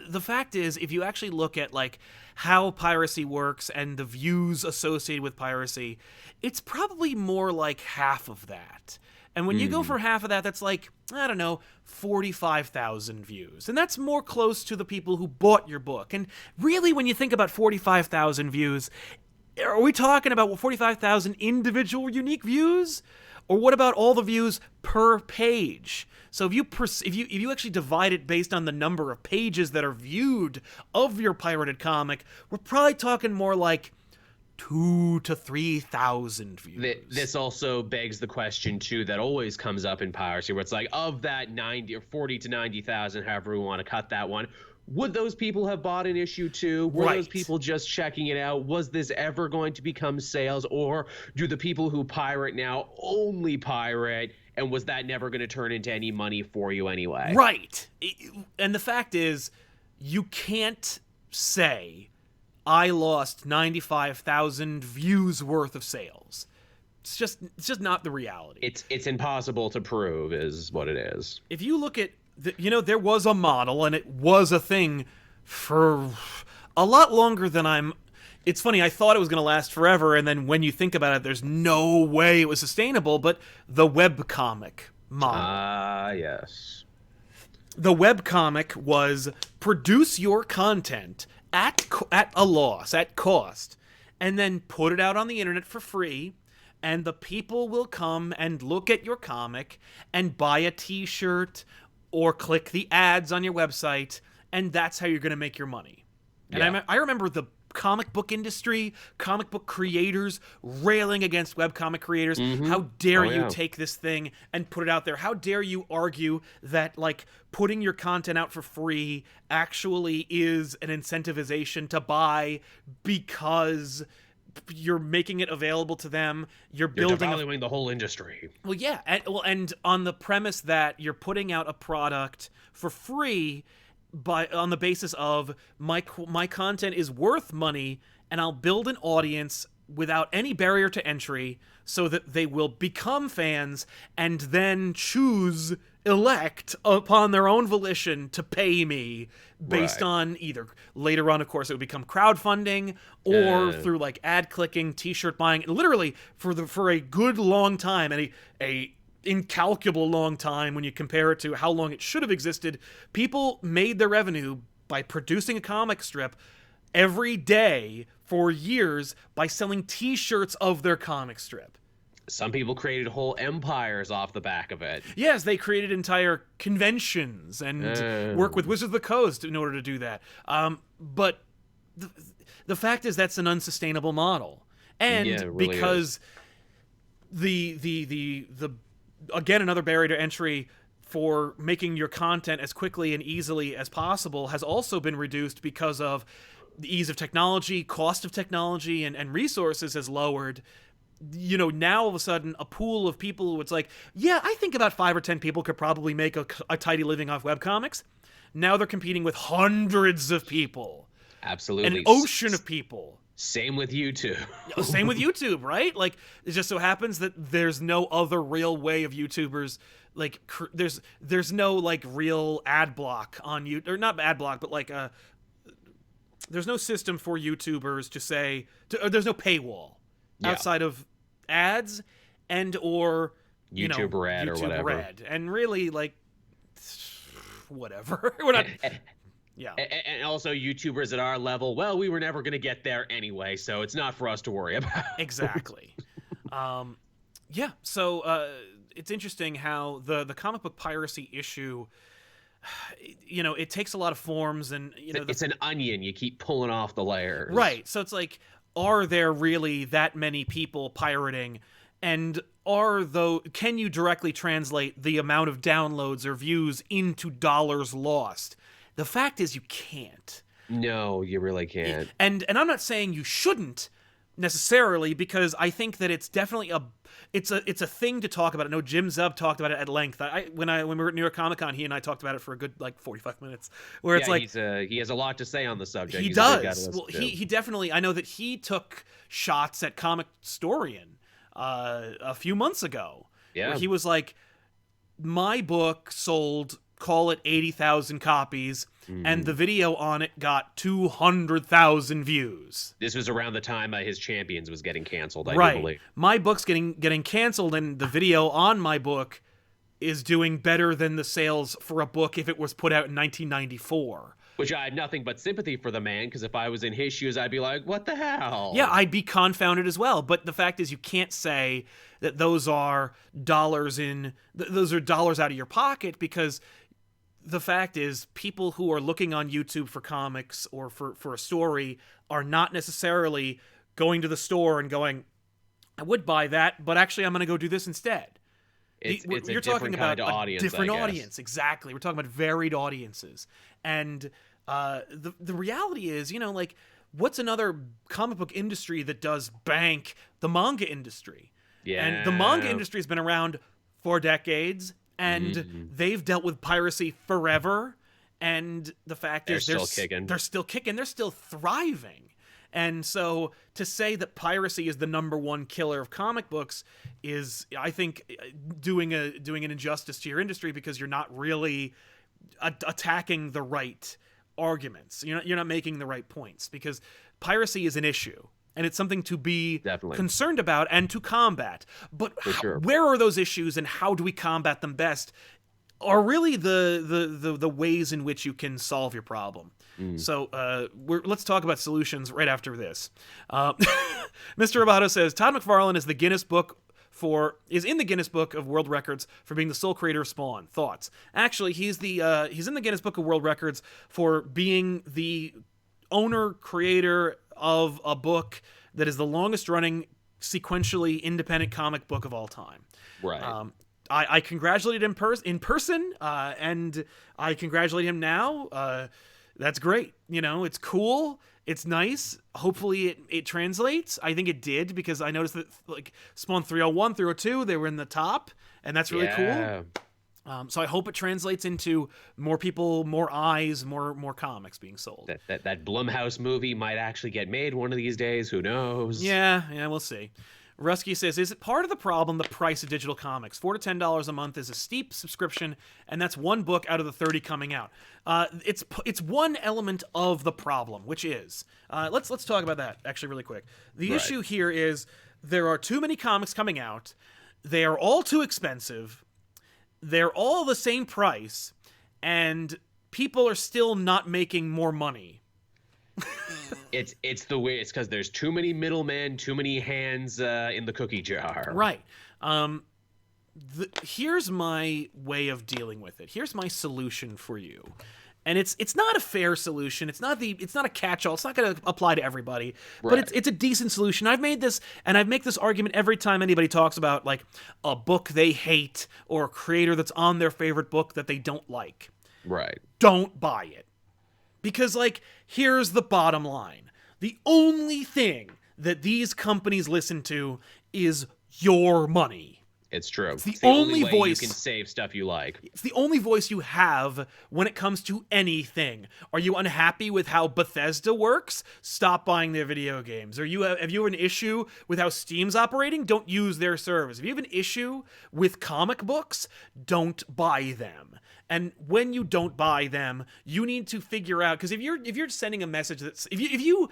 Speaker 1: The fact is, if you actually look at like how piracy works and the views associated with piracy, it's probably more like half of that. And when you go for half of that, that's like, I don't know, 45,000 views. And that's more close to the people who bought your book. And really, when you think about 45,000 views, are we talking about 45,000 individual unique views? Or what about all the views per page? So if you actually divide it based on the number of pages that are viewed of your pirated comic, we're probably talking more like 2,000 to 3,000 views.
Speaker 2: This also begs the question too that always comes up in piracy, where it's like, of that 90 or 40 to 90,000, however we want to cut that one, would those people have bought an issue too? Were those people just checking it out? Was this ever going to become sales? Or do the people who pirate now only pirate, and was that never going to turn into any money for you anyway?
Speaker 1: Right. And the fact is, you can't say, I lost 95,000 views worth of sales. It's just not the reality.
Speaker 2: It's impossible to prove, is what it is.
Speaker 1: If you look at there was a model, and it was a thing for a lot longer than it's funny, I thought it was going to last forever, and then when you think about it, there's no way it was sustainable, but the webcomic model.
Speaker 2: Yes.
Speaker 1: The webcomic was produce your content at a loss, at cost, and then put it out on the internet for free, and the people will come and look at your comic and buy a t-shirt or click the ads on your website, and that's how you're going to make your money. And I remember the comic book industry, comic book creators railing against webcomic creators. How dare you take this thing and put it out there? How dare you argue that, like, putting your content out for free actually is an incentivization to buy because you're making it available to them. You're
Speaker 2: devaluing the whole industry.
Speaker 1: Well, yeah. And on the premise that you're putting out a product for free on the basis of my content is worth money, and I'll build an audience without any barrier to entry so that they will become fans and then choose elect upon their own volition to pay me based
Speaker 2: Right.
Speaker 1: on either later on, of course, it would become crowdfunding or through like ad clicking, t-shirt buying. Literally for a good long time, and a incalculable long time when you compare it to how long it should have existed, people made their revenue by producing a comic strip every day for years by selling t-shirts of their comic strip.
Speaker 2: Some people created whole empires off the back of it.
Speaker 1: Yes, they created entire conventions and work with Wizards of the Coast in order to do that. But the fact is that's an unsustainable model. And
Speaker 2: Yeah, it really
Speaker 1: because the again, another barrier to entry for making your content as quickly and easily as possible has also been reduced because of the ease of technology, cost of technology, and resources has lowered. You know, now all of a sudden a pool of people who it's like, yeah, I think about 5 or 10 people could probably make a tidy living off webcomics. Now they're competing with hundreds of people.
Speaker 2: Absolutely.
Speaker 1: And an ocean of people.
Speaker 2: Same with YouTube.
Speaker 1: Same with YouTube, right? Like, it just so happens that there's no other real way of YouTubers, like, there's no, like, real ad block on YouTube, or not ad block, but, like, there's no system for YouTubers to say, or there's no paywall outside of ads and or, you know,
Speaker 2: YouTube Red or whatever.
Speaker 1: Red. And really, like, whatever. We're not... Yeah.
Speaker 2: And also YouTubers at our level, well, we were never going to get there anyway, so it's not for us to worry about.
Speaker 1: Exactly. Yeah, so it's interesting how the comic book piracy issue, you know, it takes a lot of forms, and, you know...
Speaker 2: It's an onion. You keep pulling off the layers.
Speaker 1: Right. So it's like, are there really that many people pirating? And can you directly translate the amount of downloads or views into dollars lost? The fact is you can't.
Speaker 2: No, you really can't.
Speaker 1: And I'm not saying you shouldn't necessarily, because I think that it's definitely it's a thing to talk about. I know Jim Zub talked about it at length. When we were at New York Comic Con, he and I talked about it for a good 45 minutes. Where it's like
Speaker 2: he has a lot to say on the subject.
Speaker 1: He does. Well, he definitely. I know that he took shots at Comic Storian a few months ago.
Speaker 2: Yeah.
Speaker 1: Where he was like, my book sold, call it 80,000 copies, and the video on it got 200,000 views.
Speaker 2: This was around the time his Champions was getting canceled, I
Speaker 1: right.
Speaker 2: do believe.
Speaker 1: My book's getting canceled, and the video on my book is doing better than the sales for a book if it was put out in 1994.
Speaker 2: Which I have nothing but sympathy for the man, because if I was in his shoes, I'd be like, what the hell?
Speaker 1: Yeah, I'd be confounded as well. But the fact is, you can't say that those are dollars out of your pocket, because the fact is, people who are looking on YouTube for comics or for a story are not necessarily going to the store and going, I would buy that, but actually I'm going to go do this instead.
Speaker 2: You're talking about a audience,
Speaker 1: different audience. Exactly. We're talking about varied audiences. And the reality is, you know, like, what's another comic book industry that does bank? The manga industry.
Speaker 2: Yeah.
Speaker 1: And the manga industry has been around for decades, and they've dealt with piracy forever. And the fact is, they're still kicking. They're still thriving. And so to say that piracy is the number one killer of comic books is, I think, doing an injustice to your industry, because you're not really attacking the right arguments. You're not making the right points, because piracy is an issue. And it's something to be concerned about and to combat. But where are those issues, and how do we combat them best, are really the ways in which you can solve your problem. So let's talk about solutions right after this. Mr. Roboto says, Todd McFarlane is in the Guinness Book of World Records for being the sole creator of Spawn. Thoughts? Actually, he's in the Guinness Book of World Records for being the owner, creator of a book that is the longest running sequentially independent comic book of all time.
Speaker 2: Right.
Speaker 1: I congratulated him in person, and I congratulate him now. That's great. You know, it's cool. It's nice. Hopefully it translates. I think it did, because I noticed that, like, Spawn 301, 302, they were in the top, and that's really cool. So I hope it translates into more people, more eyes, more comics being sold.
Speaker 2: That Blumhouse movie might actually get made one of these days. Who knows?
Speaker 1: Yeah, we'll see. Rusky says, is it part of the problem the price of digital comics? $4 to $10 a month is a steep subscription, and that's one book out of the 30 coming out. It's one element of the problem, which is let's talk about that actually really quick. The issue here is there are too many comics coming out. They are all too expensive. They're all the same price, and people are still not making more money.
Speaker 2: It's the way it's because there's too many middlemen, too many hands in the cookie jar.
Speaker 1: Right. Here's my way of dealing with it. Here's my solution for you. And it's not a fair solution. It's not a catch-all. It's not going to apply to everybody. Right. But it's a decent solution. I've made this, and I make this argument every time anybody talks about like a book they hate or a creator that's on their favorite book that they don't like.
Speaker 2: Right.
Speaker 1: Don't buy it. Because like here's the bottom line. The only thing that these companies listen to is your money.
Speaker 2: It's true.
Speaker 1: It's the only
Speaker 2: way
Speaker 1: voice
Speaker 2: you can save stuff you like.
Speaker 1: It's the only voice you have when it comes to anything. Are you unhappy with how Bethesda works? Stop buying their video games. Have you an issue with how Steam's operating? Don't use their service. If you have an issue with comic books, don't buy them. And when you don't buy them, you need to figure out, because if you're sending a message that's if you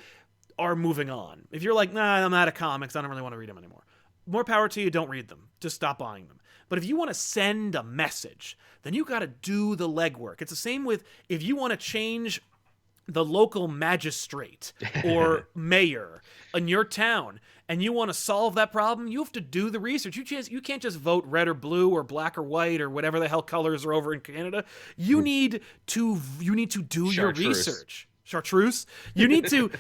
Speaker 1: are moving on, if you're like, nah, I'm out of comics, I don't really want to read them anymore. More power to you, don't read them. Just stop buying them. But if you want to send a message, then you got to do the legwork. It's the same with if you want to change the local magistrate or mayor in your town and you want to solve that problem, you have to do the research. You can't just vote red or blue or black or white or whatever the hell colors are over in Canada. You need to do your research. Chartreuse. You need to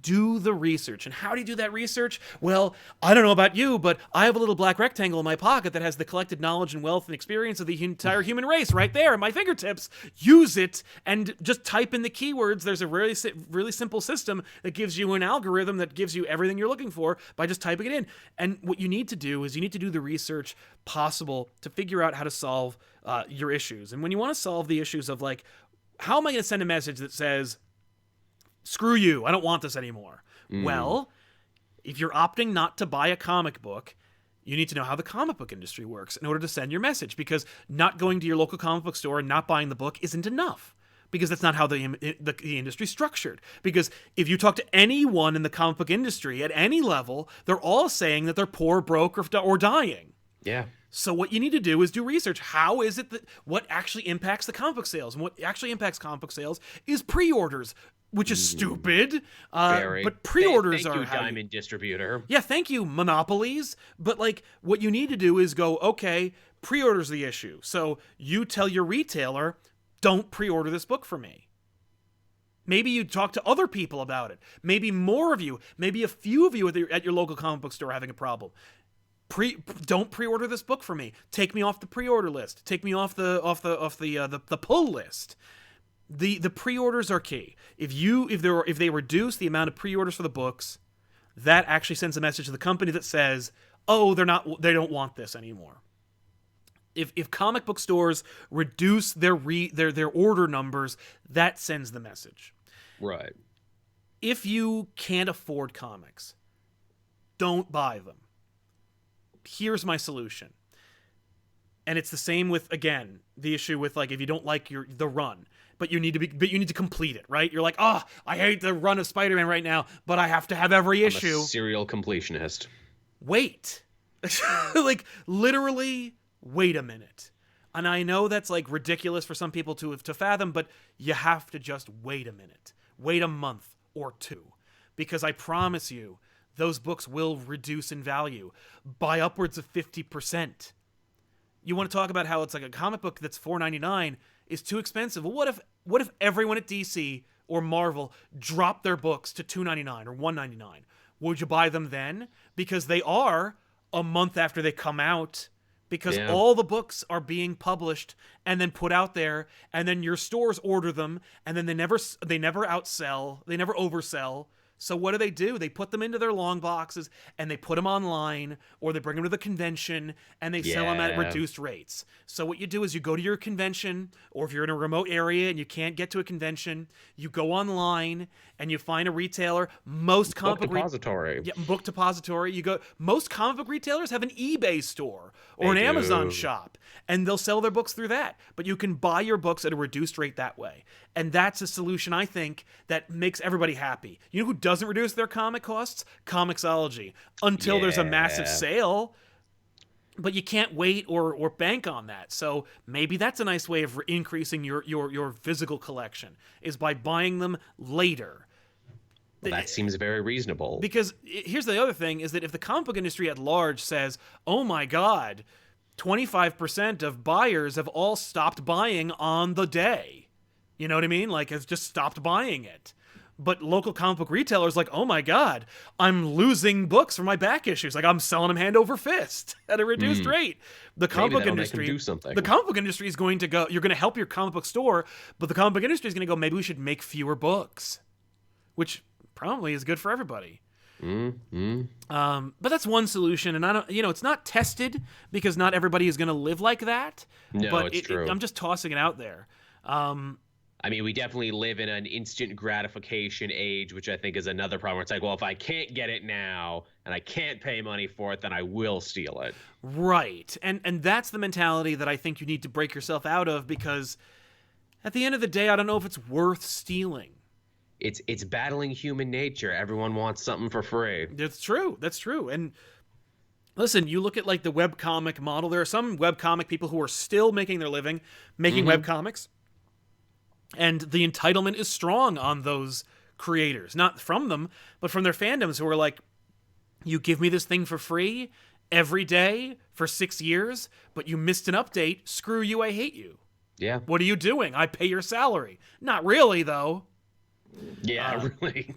Speaker 1: do the research. And how do you do that research? Well, I don't know about you, but I have a little black rectangle in my pocket that has the collected knowledge and wealth and experience of the entire human race right there at my fingertips. Use it and just type in the keywords. There's a really simple system that gives you an algorithm that gives you everything you're looking for by just typing it in. And what you need to do is you need to do the research possible to figure out how to solve your issues. And when you want to solve the issues of like, how am I going to send a message that says, screw you, I don't want this anymore? Well, if you're opting not to buy a comic book, you need to know how the comic book industry works in order to send your message, because not going to your local comic book store and not buying the book isn't enough, because that's not how the industry's structured. Because if you talk to anyone in the comic book industry at any level, they're all saying that they're poor, broke, or dying.
Speaker 2: Yeah. So
Speaker 1: what you need to do is do research. How is it that what actually impacts the comic book sales? And what actually impacts comic book sales is pre-orders, which is stupid. But pre-orders
Speaker 2: thank you, Diamond Distributor.
Speaker 1: Yeah, thank you, monopolies. But like, what you need to do is go, okay, pre-orders the issue. So you tell your retailer, don't pre-order this book for me. Maybe you talk to other people about it. Maybe more of you, maybe a few of you at your local comic book store are having a problem. Don't pre-order this book for me. Take me off the pre-order list. Take me off the pull list. The pre-orders are key. If they reduce the amount of pre-orders for the books, that actually sends a message to the company that says, oh, they don't want this anymore. If comic book stores reduce their order numbers, that sends the message.
Speaker 2: Right.
Speaker 1: If you can't afford comics, don't buy them. Here's my solution. And it's the same with, again, the issue with like if you don't like the run, but you need to complete it, right? You're like, oh, I hate the run of Spider-Man right now, but I have to have every issue.
Speaker 2: I'm a serial completionist.
Speaker 1: Wait. Like literally wait a minute. And I know that's like ridiculous for some people to fathom, but you have to just wait a minute. Wait a month or two. Because I promise you, those books will reduce in value by upwards of 50%. You want to talk about how it's like a comic book that's $4.99 is too expensive. Well, what if everyone at DC or Marvel dropped their books to $2.99 or $1.99? Would you buy them then? Because they are a month after they come out. Because all the books are being published and then put out there, and then your stores order them, and then they never outsell, they never oversell. So what do? They put them into their long boxes and they put them online, or they bring them to the convention and they sell them at reduced rates. So what you do is you go to your convention, or if you're in a remote area and you can't get to a convention, you go online and you find a retailer. Most comic book
Speaker 2: depository.
Speaker 1: Book depository. You go. Most comic book retailers have an eBay store or an Amazon shop, and they'll sell their books through that. But you can buy your books at a reduced rate that way. And that's a solution, I think, that makes everybody happy. You know who doesn't reduce their comic costs? Comixology. Until there's a massive sale. But you can't wait or bank on that. So maybe that's a nice way of increasing your physical collection, is by buying them later.
Speaker 2: Well, that seems very reasonable.
Speaker 1: Because here's the other thing, is that if the comic book industry at large says, oh my God, 25% of buyers have all stopped buying on the day. You know what I mean? Like, has just stopped buying it. But local comic book retailers like, oh my God, I'm losing books for my back issues. Like, I'm selling them hand over fist at a reduced rate. The comic book industry, the comic book industry is going to go, you're going to help your comic book store, but the comic book industry is going to go, maybe we should make fewer books, which probably is good for everybody. But that's one solution, and I don't, it's not tested because not everybody is going to live like that.
Speaker 2: No,
Speaker 1: but
Speaker 2: it's true.
Speaker 1: I'm just tossing it out there.
Speaker 2: I mean, we definitely live in an instant gratification age, which I think is another problem. It's like, well, if I can't get it now and I can't pay money for it, then I will steal it.
Speaker 1: Right. And that's the mentality that I think you need to break yourself out of, because at the end of the day, I don't know if it's worth stealing.
Speaker 2: It's battling human nature. Everyone wants something for free.
Speaker 1: That's true. That's true. And listen, you look at like the webcomic model. There are some webcomic people who are still making their living making webcomics. And the entitlement is strong on those creators. Not from them, but from their fandoms, who are like, you give me this thing for free every day for 6 years, but you missed an update. Screw you, I hate you.
Speaker 2: Yeah.
Speaker 1: What are you doing? I pay your salary. Not really, though.
Speaker 2: Yeah, really.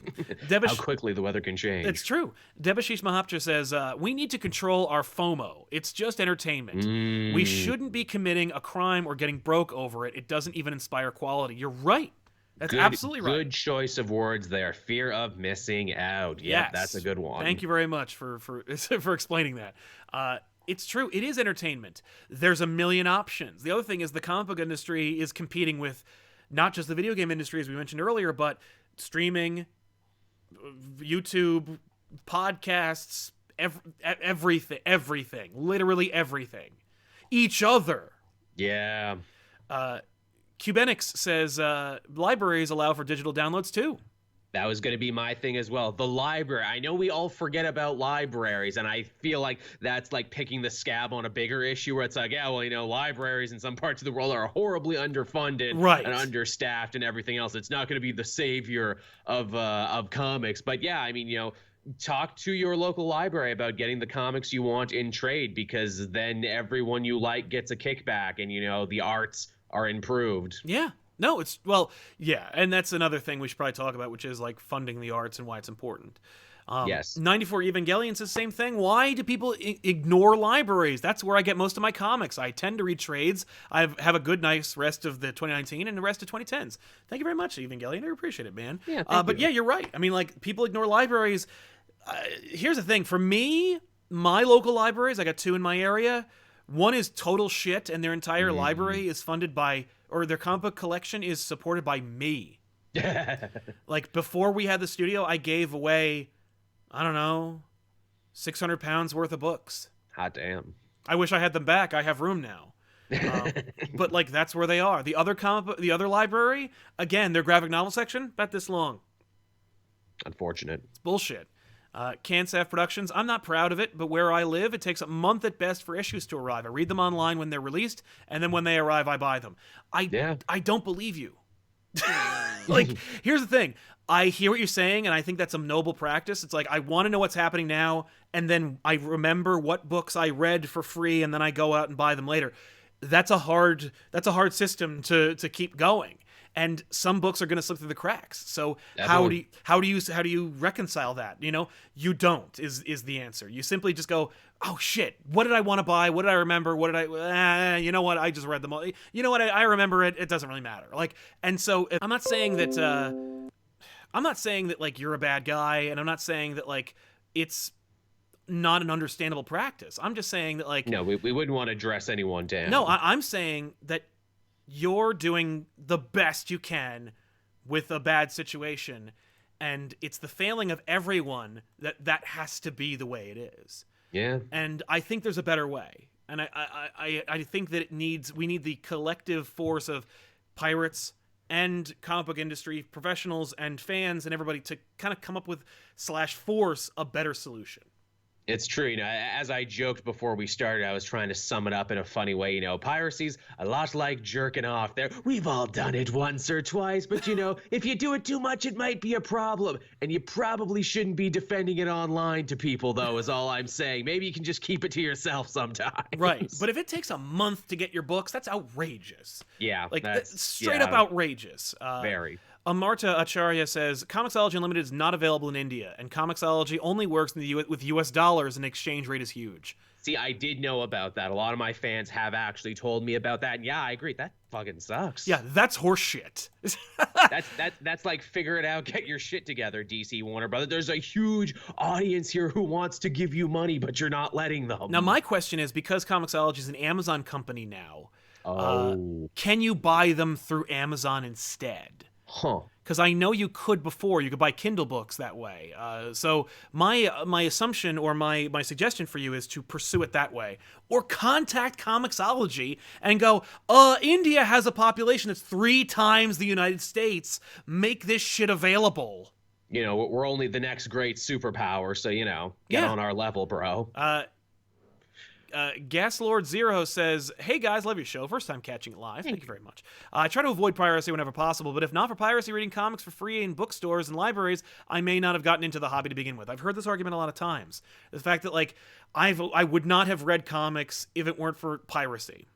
Speaker 2: How quickly the weather can change.
Speaker 1: It's true. Debashish Mahaptra says, we need to control our FOMO. It's just entertainment. We shouldn't be committing a crime or getting broke over it. It doesn't even inspire quality. You're right. That's absolutely right.
Speaker 2: Good choice of words there. Fear of missing out. Yeah, yes. That's a good one.
Speaker 1: Thank you very much for explaining that. It's true. It is entertainment. There's a million options. The other thing is the comic book industry is competing with not just the video game industry, as we mentioned earlier, but streaming, YouTube, podcasts, everything, literally everything. Each other.
Speaker 2: Yeah.
Speaker 1: Cubenix says libraries allow for digital downloads too.
Speaker 2: That was going to be my thing as well. The library. I know we all forget about libraries, and I feel like that's like picking the scab on a bigger issue where it's like, yeah, well, libraries in some parts of the world are horribly underfunded and understaffed and everything else. It's not going to be the savior of comics. But yeah, I mean, talk to your local library about getting the comics you want in trade, because then everyone you like gets a kickback, and, the arts are improved.
Speaker 1: Yeah. No, and that's another thing we should probably talk about, which is like funding the arts and why it's important.
Speaker 2: Yes.
Speaker 1: 94 Evangelion says the same thing. Why do people ignore libraries? That's where I get most of my comics. I tend to read trades. I have a good, nice rest of the 2019 and the rest of 2010s. Thank you very much, Evangelion. I appreciate it, man.
Speaker 2: Yeah,
Speaker 1: but yeah, you're right. I mean, like, people ignore libraries. Here's the thing. For me, my local libraries, I got 2 in my area. One is total shit, and their entire library is funded by, or their comic book collection is supported by me. Like, before we had the studio, I gave away, I don't know, 600 pounds worth of books.
Speaker 2: Hot damn.
Speaker 1: I wish I had them back. I have room now. But like, that's where they are. The other library, again, their graphic novel section, about this long.
Speaker 2: Unfortunate.
Speaker 1: It's bullshit. Cansaf Productions, I'm not proud of it, but where I live, it takes a month at best for issues to arrive. I read them online when they're released, and then when they arrive, I buy them. I don't believe you. Like, here's the thing. I hear what you're saying, and I think that's a noble practice. It's like, I want to know what's happening now, and then I remember what books I read for free, and then I go out and buy them later. That's a hard system to keep going. And some books are going to slip through the cracks. So how do you reconcile that? You don't is the answer. You simply just go, oh shit, what did I want to buy? What did I remember? What did I? You know what? I just read them all. You know what? I remember it. It doesn't really matter. Like, and so I'm not saying that I'm not saying that like you're a bad guy, and I'm not saying that like it's not an understandable practice. I'm just saying that like
Speaker 2: No, we wouldn't want to dress anyone down.
Speaker 1: no, I'm saying that you're doing the best you can with a bad situation, and it's the failing of everyone that has to be the way it is.
Speaker 2: Yeah.
Speaker 1: And I think there's a better way. And I think that we need the collective force of pirates and comic book industry professionals and fans and everybody to kind of come up with / force a better solution.
Speaker 2: It's true. You know, as I joked before we started, I was trying to sum it up in a funny way. You know, piracy's a lot like jerking off. There, we've all done it once or twice, but you know, if you do it too much, it might be a problem. And you probably shouldn't be defending it online to people, though, is all I'm saying. Maybe you can just keep it to yourself sometimes.
Speaker 1: Right. But if it takes a month to get your books, that's outrageous.
Speaker 2: Yeah.
Speaker 1: Like, that's straight up outrageous.
Speaker 2: Very.
Speaker 1: Amarta Acharya says, Comixology Unlimited is not available in India, and Comixology only works in the with US dollars, and the exchange rate is huge.
Speaker 2: See, I did know about that. A lot of my fans have actually told me about that. And yeah, I agree. That fucking sucks.
Speaker 1: Yeah, that's horseshit.
Speaker 2: that's like, figure it out, get your shit together, DC Warner Brothers. There's a huge audience here who wants to give you money, but you're not letting them.
Speaker 1: Now, my question is, because Comixology is an Amazon company now, can you buy them through Amazon instead?
Speaker 2: Huh.
Speaker 1: Because I know you could before. You could buy Kindle books that way. So my assumption or my suggestion for you is to pursue it that way. Or contact Comixology and go, India has a population that's 3 times the United States. Make this shit available.
Speaker 2: You know, we're only the next great superpower, so, you know, get on our level, bro.
Speaker 1: Gaslord Zero says, hey guys, love your show. First time catching it live. Thank you very much. I try to avoid piracy whenever possible, but if not for piracy, reading comics for free in bookstores and libraries, I may not have gotten into the hobby to begin with. I've heard this argument a lot of times. The fact that, like, I would not have read comics if it weren't for piracy.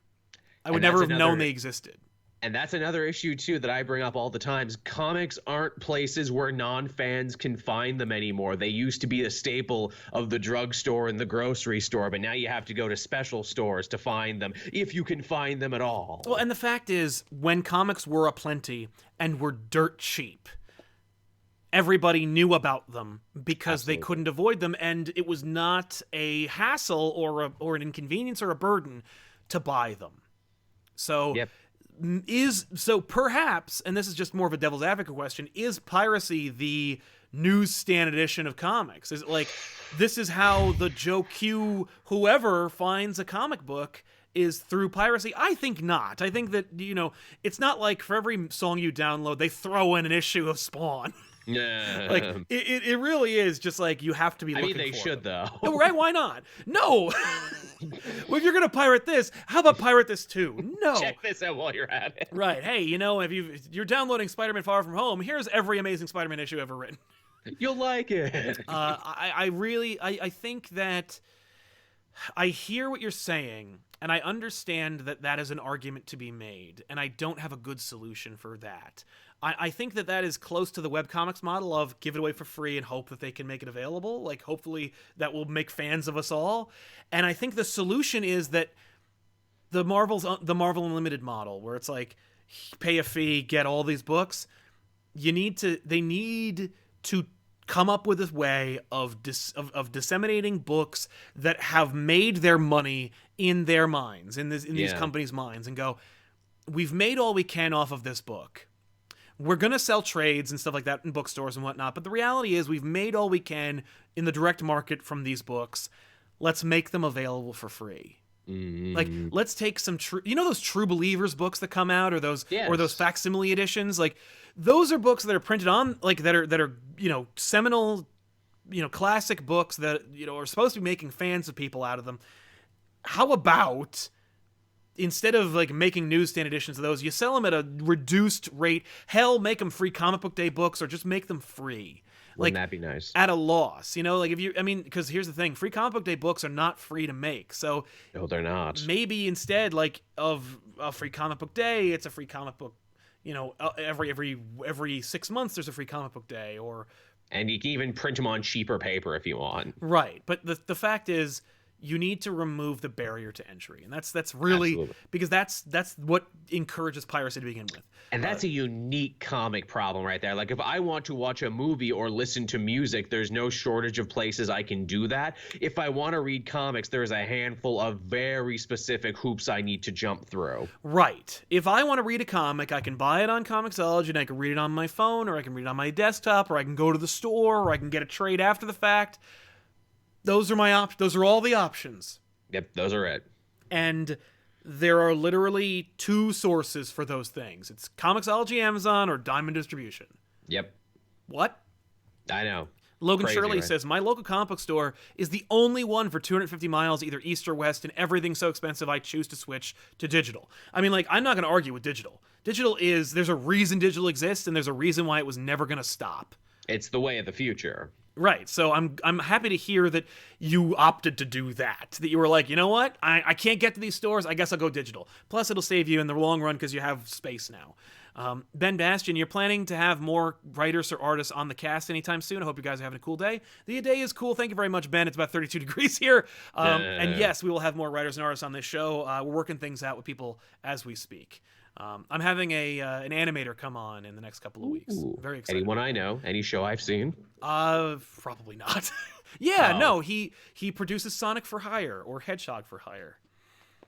Speaker 1: I would never have known they existed.
Speaker 2: And that's another issue, too, that I bring up all the time. Comics aren't places where non-fans can find them anymore. They used to be a staple of the drugstore and the grocery store, but now you have to go to special stores to find them, if you can find them at all.
Speaker 1: Well, and the fact is, when comics were aplenty and were dirt cheap, everybody knew about them because they couldn't avoid them, and it was not a hassle or an inconvenience or a burden to buy them. So...
Speaker 2: Yep.
Speaker 1: Perhaps, and this is just more of a devil's advocate question, is piracy the newsstand edition of comics? Is it like, this is how the Joe Q whoever finds a comic book is through piracy? I think not. I think that, you know, it's not like for every song you download, they throw in an issue of Spawn.
Speaker 2: Yeah.
Speaker 1: Like, it really is just like, you have to be looking for
Speaker 2: they should, though.
Speaker 1: Oh, right? Why not? No! Well, if you're going to pirate this, how about pirate this too? No.
Speaker 2: Check this out while you're at it.
Speaker 1: Right. Hey, you know, if you're downloading Spider-Man Far From Home, here's every Amazing Spider-Man issue ever written.
Speaker 2: You'll like it.
Speaker 1: I think that I hear what you're saying, and I understand that that is an argument to be made, and I don't have a good solution for that. I think that is close to the webcomics model of give it away for free and hope that they can make it available. Like, hopefully that will make fans of us all. And I think the solution is that the Marvel Unlimited model, where it's like, pay a fee, get all these books. They need to come up with a way of disseminating books that have made their money in their minds, in these companies' minds, and go, we've made all we can off of this book. We're going to sell trades and stuff like that in bookstores and whatnot, but the reality is we've made all we can in the direct market from these books. Let's make them available for free. Mm-hmm. Like, let's take some those True Believers books that come out, or those facsimile editions. Like, those are books that are printed on, like, that are seminal, classic books that are supposed to be making fans of people out of them. How about, instead of like making newsstand editions of those, you sell them at a reduced rate? Hell, make them free Comic Book Day books, or just make them free.
Speaker 2: Wouldn't that be nice?
Speaker 1: At a loss, like because here's the thing: free Comic Book Day books are not free to make. So
Speaker 2: no, they're not.
Speaker 1: Maybe instead, like, of a free Comic Book Day, it's a free comic book. Every 6 months there's a free Comic Book Day, and
Speaker 2: you can even print them on cheaper paper if you want.
Speaker 1: Right, but the fact is, you need to remove the barrier to entry, and that's really
Speaker 2: Absolutely.
Speaker 1: because that's what encourages piracy to begin with.
Speaker 2: And that's a unique comic problem right there. Like, if I want to watch a movie or listen to music, there's no shortage of places I can do that. If I want to read comics, there's a handful of very specific hoops I need to jump through.
Speaker 1: Right. If I want to read a comic, I can buy it on Comixology, and I can read it on my phone, or I can read it on my desktop, or I can go to the store, or I can get a trade after the fact. Those are my options. Those are all the options.
Speaker 2: Yep, those are it.
Speaker 1: And there are literally 2 sources for those things. It's Comixology, Amazon, or Diamond Distribution.
Speaker 2: Yep.
Speaker 1: What?
Speaker 2: I know.
Speaker 1: Logan
Speaker 2: Crazy,
Speaker 1: Shirley
Speaker 2: right?
Speaker 1: says, my local comic book store is the only one for 250 miles, either east or west, and everything's so expensive I choose to switch to digital. I mean, like, I'm not going to argue with digital. There's a reason digital exists, and there's a reason why it was never going to stop.
Speaker 2: It's the way of the future.
Speaker 1: Right, so I'm happy to hear that you opted to do that. That you were like, you know what, I can't get to these stores, I guess I'll go digital. Plus, it'll save you in the long run because you have space now. Ben Bastian, you're planning to have more writers or artists on the cast anytime soon. I hope you guys are having a cool day. The day is cool. Thank you very much, Ben. It's about 32 degrees here. And yes, we will have more writers and artists on this show. We're working things out with people as we speak. I'm having an animator come on in the next couple of weeks.
Speaker 2: Ooh.
Speaker 1: Very excited.
Speaker 2: Anyone I know? Any show I've seen?
Speaker 1: Probably not. Yeah, no, he produces Sonic for Hire or Hedgehog for Hire.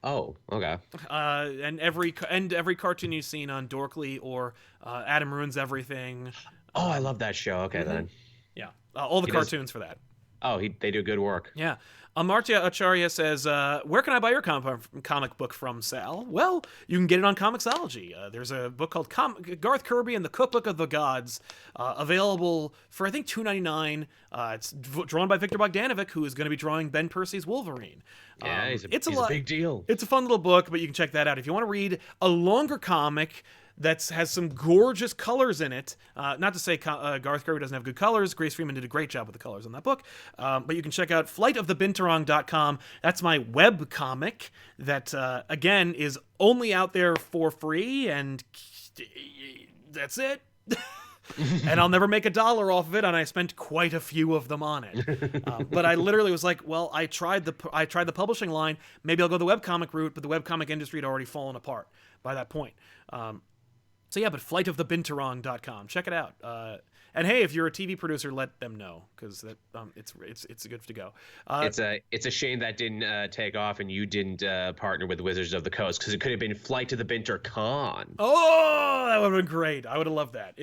Speaker 2: Oh, okay.
Speaker 1: And every cartoon you've seen on Dorkly or Adam Ruins Everything.
Speaker 2: Oh, I love that show. Okay, then.
Speaker 1: Yeah, all the cartoons for that.
Speaker 2: Oh, they do good work.
Speaker 1: Yeah. Amartya Acharya says, where can I buy your comic book from, Sal? Well, you can get it on Comixology. There's a book called Garth Kirby and the Cookbook of the Gods, available for, I think, $2.99. It's drawn by Victor Bogdanovic, who is going to be drawing Ben Percy's Wolverine.
Speaker 2: Yeah, he's a big deal.
Speaker 1: It's a fun little book, but you can check that out. If you want to read a longer comic that has some gorgeous colors in it. Not to say Garth Kirby doesn't have good colors. Grace Freeman did a great job with the colors on that book. But you can check out flightofthebinturong.com. That's my web comic that, again, is only out there for free, and that's it. And I'll never make $1 off of it, and I spent quite a few of them on it. But I literally was like, well, I tried the publishing line. Maybe I'll go the webcomic route, but the webcomic industry had already fallen apart by that point. So yeah, but flightofthebinturong.com. Check it out. And hey, if you're a TV producer, let them know, because it's good to go.
Speaker 2: It's a shame that didn't take off and you didn't partner with Wizards of the Coast, because it could have been Flight to the Binter Con.
Speaker 1: Oh, that would have been great. I would have loved that.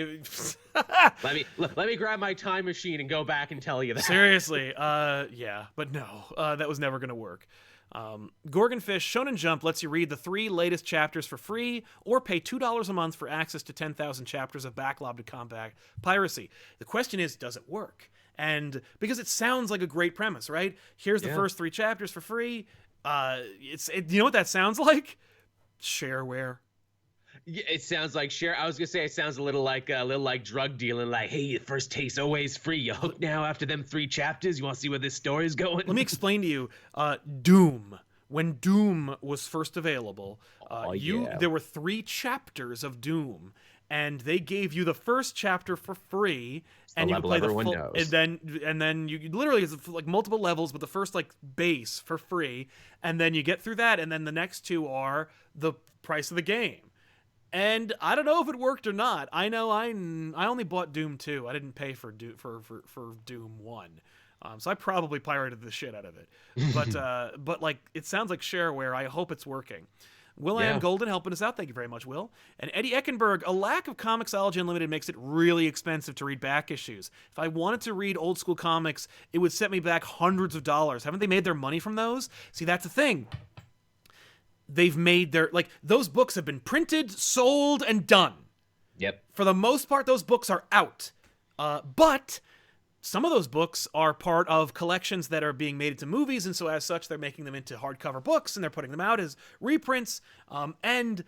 Speaker 2: Let me grab my time machine and go back and tell you that.
Speaker 1: Seriously, yeah, but no, that was never gonna work. Gorgonfish Shonen Jump lets you read the 3 latest chapters for free, or pay $2 a month for access to 10,000 chapters of backlog to combat piracy. The question is, does it work? And because it sounds like a great premise, right? Here's the first 3 chapters for free. You know what that sounds like? Shareware.
Speaker 2: Yeah, it sounds like share. I was gonna say it sounds a little like drug dealing. Like, hey, your first taste always free. You hooked now after them 3 chapters. You want to see where this story is going?
Speaker 1: Let me explain to you. Doom. When Doom was first available, there were 3 chapters of Doom, and they gave you the first chapter for free, and you could play the full. And then you literally, it's like multiple levels, but the first like base for free, and then you get through that, and then the next 2 are the price of the game. And I don't know if it worked or not. I know I only bought Doom 2. I didn't pay for Doom 1. So I probably pirated the shit out of it. But like, it sounds like shareware. I hope it's working. Will I am Golden helping us out. Thank you very much, Will. And Eddie Eckenberg, a lack of Comixology Unlimited makes it really expensive to read back issues. If I wanted to read old school comics, it would set me back hundreds of dollars. Haven't they made their money from those? See, that's the thing. They've made those books have been printed, sold, and done.
Speaker 2: Yep.
Speaker 1: For the most part, those books are out. But some of those books are part of collections that are being made into movies, and so as such, they're making them into hardcover books, and they're putting them out as reprints. And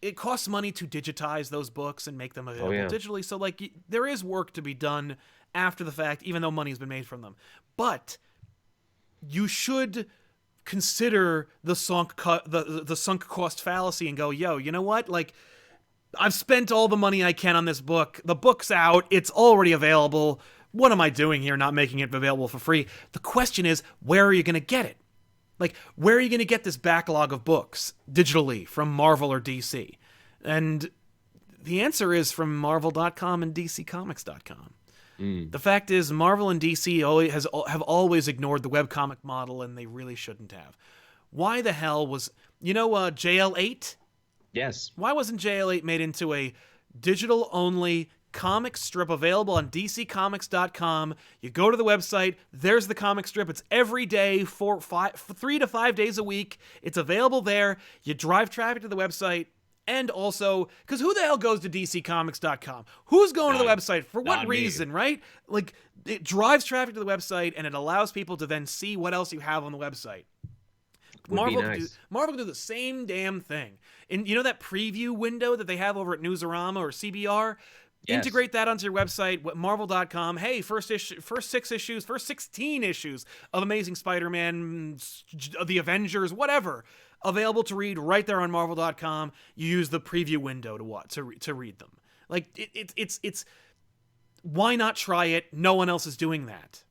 Speaker 1: it costs money to digitize those books and make them available digitally. So, like, there is work to be done after the fact, even though money has been made from them. But you should consider the sunk cost fallacy and go, yo, you know what? Like, I've spent all the money I can on this book. The book's out. It's already available. What am I doing here not making it available for free? The question is, where are you going to get it? Like, where are you going to get this backlog of books digitally from Marvel or DC? And the answer is from Marvel.com and DCComics.com. The fact is, Marvel and DC have always ignored the webcomic model, and they really shouldn't have. Why the hell was... JL8?
Speaker 2: Yes.
Speaker 1: Why wasn't JL8 made into a digital-only comic strip available on DCComics.com? You go to the website, there's the comic strip. It's every day, 3 to 5 days a week. It's available there. You drive traffic to the website. And also, because who the hell goes to DCComics.com? Who's going to the website? For what reason, right? Like, it drives traffic to the website, and it allows people to then see what else you have on the website. Marvel can do the same damn thing. And you know that preview window that they have over at Newsarama or CBR? Yes. Integrate that onto your website, Marvel.com. Hey, first 16 issues of Amazing Spider-Man, the Avengers, whatever, available to read right there on Marvel.com. You use the preview window to read them. Like, it's why not try it? No one else is doing that.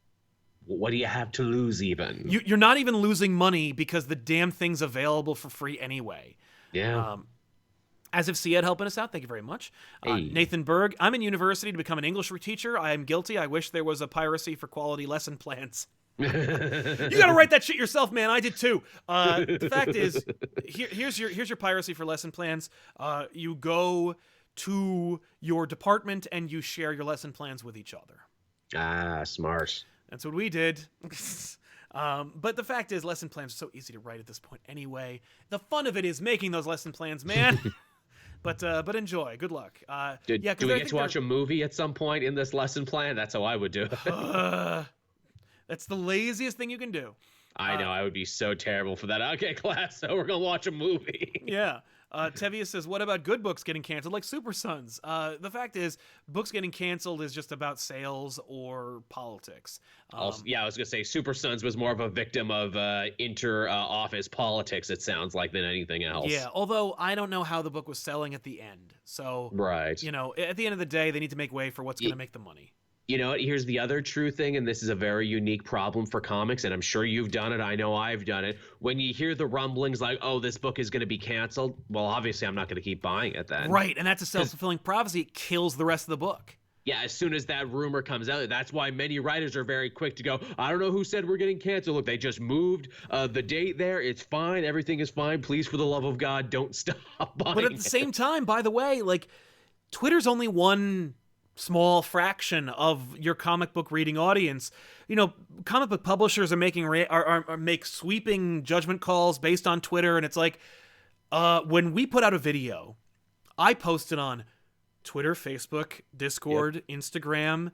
Speaker 2: What do you have to lose, even?
Speaker 1: You're not even losing money because the damn thing's available for free anyway.
Speaker 2: Yeah.
Speaker 1: As if Sied helping us out, thank you very much. Nathan Berg, I'm in university to become an English teacher. I am guilty. I wish there was a piracy for quality lesson plans. You gotta write that shit yourself, man. I did too. The fact is, here's your piracy for lesson plans. You go to your department and you share your lesson plans with each other.
Speaker 2: Ah, smart.
Speaker 1: That's what we did. But the fact is, lesson plans are so easy to write at this point anyway. The fun of it is making those lesson plans, man. But enjoy. Good luck.
Speaker 2: Do we get to watch a movie at some point in this lesson plan? That's how I would do it.
Speaker 1: That's the laziest thing you can do.
Speaker 2: I know. I would be so terrible for that. Okay, class, so we're going to watch a movie.
Speaker 1: Yeah. Tevia says, what about good books getting canceled like Super Sons? The fact is, books getting canceled is just about sales or politics.
Speaker 2: Yeah, I was going to say Super Sons was more of a victim of inter-office politics, it sounds like, than anything else.
Speaker 1: Yeah, although I don't know how the book was selling at the end. So,
Speaker 2: right.
Speaker 1: At the end of the day, they need to make way for what's going to make the money.
Speaker 2: You know what? Here's the other true thing, and this is a very unique problem for comics, and I'm sure you've done it. I know I've done it. When you hear the rumblings like, oh, this book is going to be canceled, well, obviously I'm not going to keep buying it then.
Speaker 1: Right, and that's a self-fulfilling prophecy. It kills the rest of the book.
Speaker 2: Yeah, as soon as that rumor comes out, that's why many writers are very quick to go, I don't know who said we're getting canceled. Look, they just moved the date there. It's fine. Everything is fine. Please, for the love of God, don't stop buying
Speaker 1: But at the same time, by the way, like, Twitter's only one small fraction of your comic book reading audience. Comic book publishers are make sweeping judgment calls based on Twitter, and it's like, when we put out a video, I post it on Twitter, Facebook, Discord, Instagram,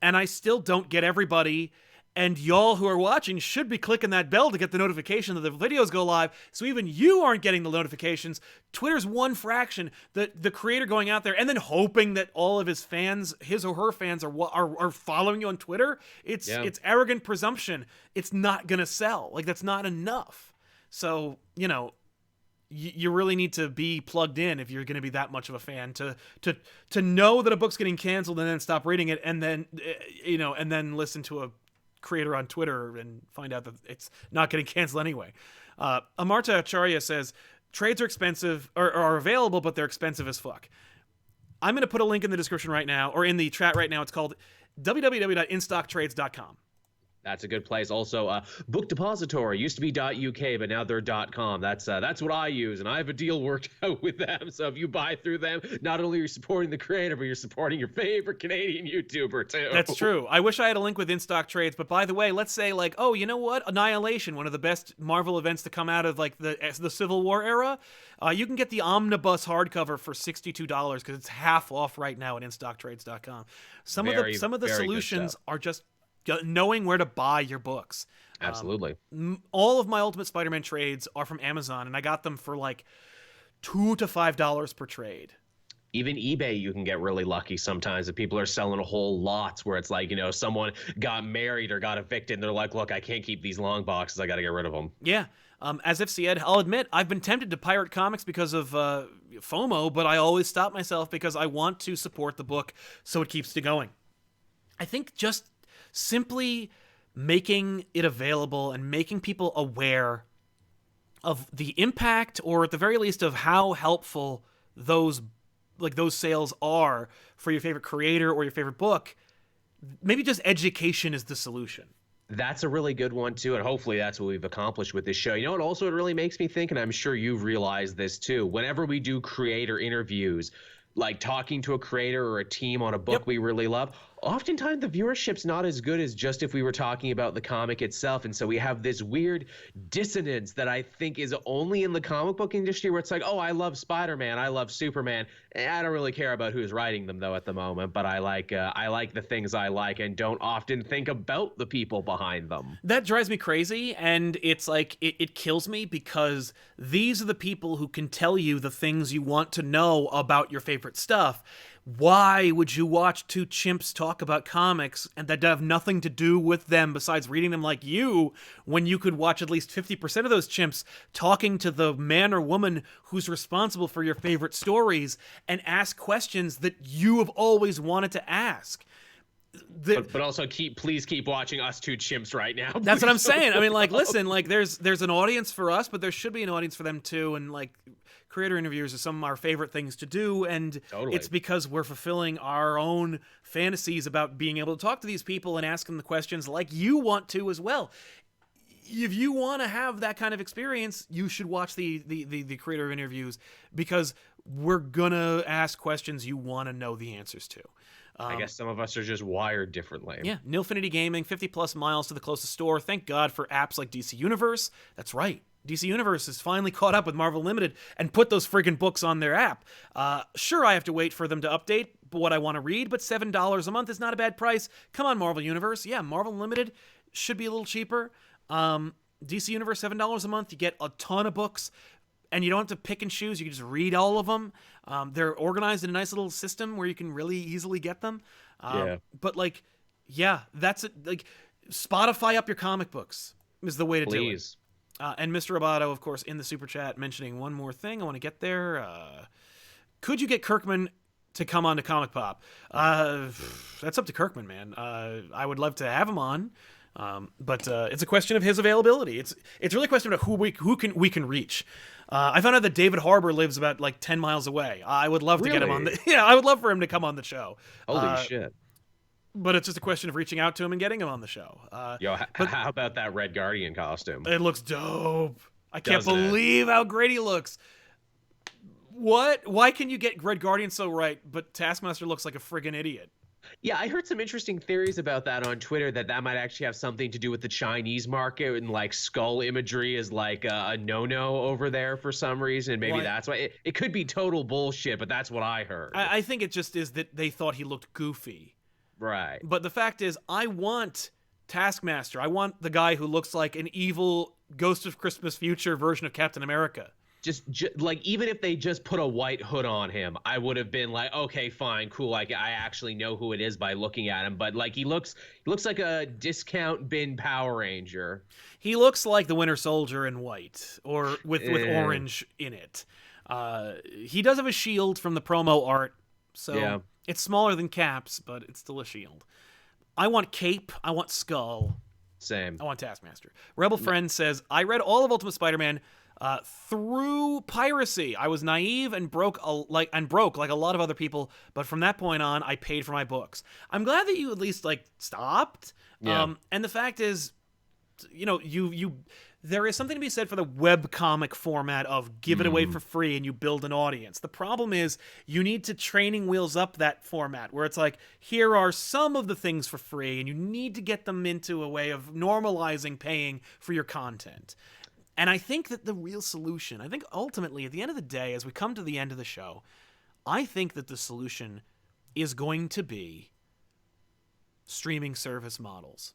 Speaker 1: and I still don't get everybody. And y'all who are watching should be clicking that bell to get the notification that the videos go live. So even you aren't getting the notifications. Twitter's one fraction. The creator going out there and then hoping that all of his fans, his or her fans, are following you on Twitter. It's arrogant presumption. It's not gonna sell. Like, that's not enough. So you really need to be plugged in if you're going to be that much of a fan to know that a book's getting canceled and then stop reading it and then and then listen to a creator on Twitter and find out that it's not getting canceled anyway. Amarta Acharya says trades are expensive or are available, but they're expensive as fuck. I'm going to put a link in the description right now, or in the chat right now. It's called www.instocktrades.com.
Speaker 2: That's a good place. Also, Book Depository used to be .uk, but now they're .com. That's what I use, and I have a deal worked out with them. So if you buy through them, not only are you supporting the creator, but you're supporting your favorite Canadian YouTuber too.
Speaker 1: That's true. I wish I had a link with In Stock Trades, but by the way, let's say like, oh, you know what? Annihilation, one of the best Marvel events to come out of like the Civil War era. You can get the omnibus hardcover for $62 because it's half off right now at InStockTrades.com. Some of the solutions are just knowing where to buy your books.
Speaker 2: Absolutely.
Speaker 1: All of my Ultimate Spider-Man trades are from Amazon, and I got them for like $2 to $5 per trade.
Speaker 2: Even eBay, you can get really lucky sometimes if people are selling a whole lots where it's like, someone got married or got evicted and they're like, look, I can't keep these long boxes. I got to get rid of them.
Speaker 1: Yeah. As if Sied, I'll admit, I've been tempted to pirate comics because of FOMO, but I always stop myself because I want to support the book so it keeps it going. I think just simply making it available and making people aware of the impact, or at the very least of how helpful those sales are for your favorite creator or your favorite book. Maybe just education is the solution.
Speaker 2: That's a really good one too, and hopefully that's what we've accomplished with this show. You know what also it really makes me think, and I'm sure you've realized this too, whenever we do creator interviews, like talking to a creator or a team on a book we really love, oftentimes the viewership's not as good as just if we were talking about the comic itself. And so we have this weird dissonance that I think is only in the comic book industry, where it's like, oh, I love Spider-Man, I love Superman. I don't really care about who's writing them though at the moment, but I like the things I like and don't often think about the people behind them.
Speaker 1: That drives me crazy, and it's like it kills me, because these are the people who can tell you the things you want to know about your favorite stuff. Why would you watch two chimps talk about comics and that have nothing to do with them besides reading them like you, when you could watch at least 50% of those chimps talking to the man or woman who's responsible for your favorite stories and ask questions that you have always wanted to ask?
Speaker 2: But also please keep watching us two chimps right now.
Speaker 1: That's what I'm saying. I mean, like, listen, like there's an audience for us, but there should be an audience for them too. And like, creator interviews are some of our favorite things to do, and it's because we're fulfilling our own fantasies about being able to talk to these people and ask them the questions like you want to as well. If you want to have that kind of experience, you should watch the creator interviews, because we're gonna ask questions you want to know the answers to.
Speaker 2: I guess some of us are just wired differently.
Speaker 1: Yeah, Nilfinity Gaming, 50 plus miles to the closest store. Thank God for apps like DC Universe. That's right. DC Universe has finally caught up with Marvel Unlimited and put those friggin' books on their app. Sure, I have to wait for them to update what I want to read, but $7 a month is not a bad price. Come on, Marvel Universe. Yeah, Marvel Unlimited should be a little cheaper. DC Universe, $7 a month. You get a ton of books, and you don't have to pick and choose. You can just read all of them. They're organized in a nice little system where you can really easily get them. But like, yeah, that's it. Like, Spotify up your comic books is the way to do it. And Mr. Roboto, of course, in the super chat mentioning one more thing. I want to get there. Could you get Kirkman to come on to ComicPOP? That's up to Kirkman, man. I would love to have him on. But it's a question of his availability. It's really a question of who we can reach. I found out that David Harbour lives about like 10 miles away. I would love to get him on I would love for him to come on the show.
Speaker 2: Holy shit.
Speaker 1: But it's just a question of reaching out to him and getting him on the show.
Speaker 2: How about that Red Guardian costume?
Speaker 1: It looks dope. I can't believe how great he looks. What? Why can you get Red Guardian so right, but Taskmaster looks like a friggin' idiot?
Speaker 2: Yeah, I heard some interesting theories about that on Twitter, that might actually have something to do with the Chinese market, and like skull imagery is like a no-no over there for some reason. Maybe that's why. It could be total bullshit, but that's what I heard.
Speaker 1: I think it just is that they thought he looked goofy.
Speaker 2: Right.
Speaker 1: But the fact is, I want Taskmaster. I want the guy who looks like an evil Ghost of Christmas Future version of Captain America.
Speaker 2: Just like, even if they just put a white hood on him, I would have been like, okay, fine, cool. Like, I actually know who it is by looking at him. But like, he looks like a discount bin Power Ranger.
Speaker 1: He looks like the Winter Soldier in white, or with orange in it. He does have a shield from the promo art, so yeah. It's smaller than Cap's, but it's still a shield. I want Cape. I want Skull.
Speaker 2: Same.
Speaker 1: I want Taskmaster. Rebel Friend says, I read all of Ultimate Spider-Man through piracy. I was naive and broke like a lot of other people, but from that point on, I paid for my books. I'm glad that you at least like stopped.
Speaker 2: Yeah.
Speaker 1: And the fact is, you know, there is something to be said for the webcomic format of give it away for free and you build an audience. The problem is you need to training wheels up that format where it's like, here are some of the things for free, and you need to get them into a way of normalizing paying for your content. And I think that the real solution, I think ultimately at the end of the day, as we come to the end of the show, I think that the solution is going to be streaming service models.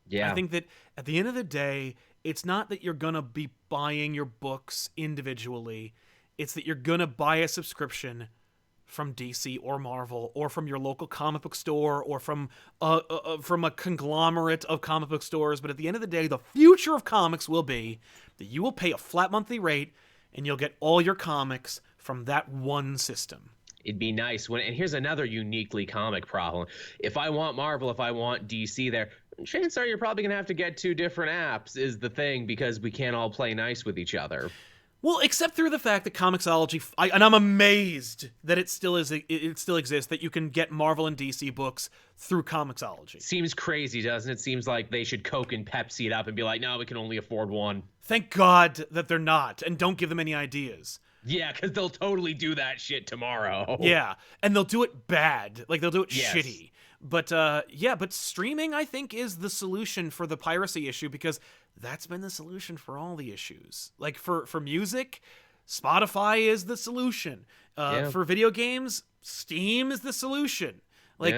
Speaker 1: Yeah. I think that at the end of the day, it's not that you're going to be buying your books individually. It's that you're going to buy a subscription from DC or Marvel or from your local comic book store or from a conglomerate of comic book stores. But at the end of the day, the future of comics will be that you will pay a flat monthly rate and you'll get all your comics from that one system.
Speaker 2: It'd be nice and here's another uniquely comic problem. If I want Marvel, if I want DC there, chances are you're probably gonna have to get two different apps is the thing, because we can't all play nice with each other.
Speaker 1: Well, except through the fact that Comixology, and I'm amazed that it still exists, that you can get Marvel and DC books through Comixology.
Speaker 2: Seems crazy, doesn't it? Seems like they should Coke and Pepsi it up and be like, no, we can only afford one.
Speaker 1: Thank God that they're not, and don't give them any ideas.
Speaker 2: Yeah, because they'll totally do that shit tomorrow.
Speaker 1: Yeah, and they'll do it bad. Like, they'll do it shitty. But, but streaming, I think, is the solution for the piracy issue, because that's been the solution for all the issues. Like, for music, Spotify is the solution. For video games, Steam is the solution. Like,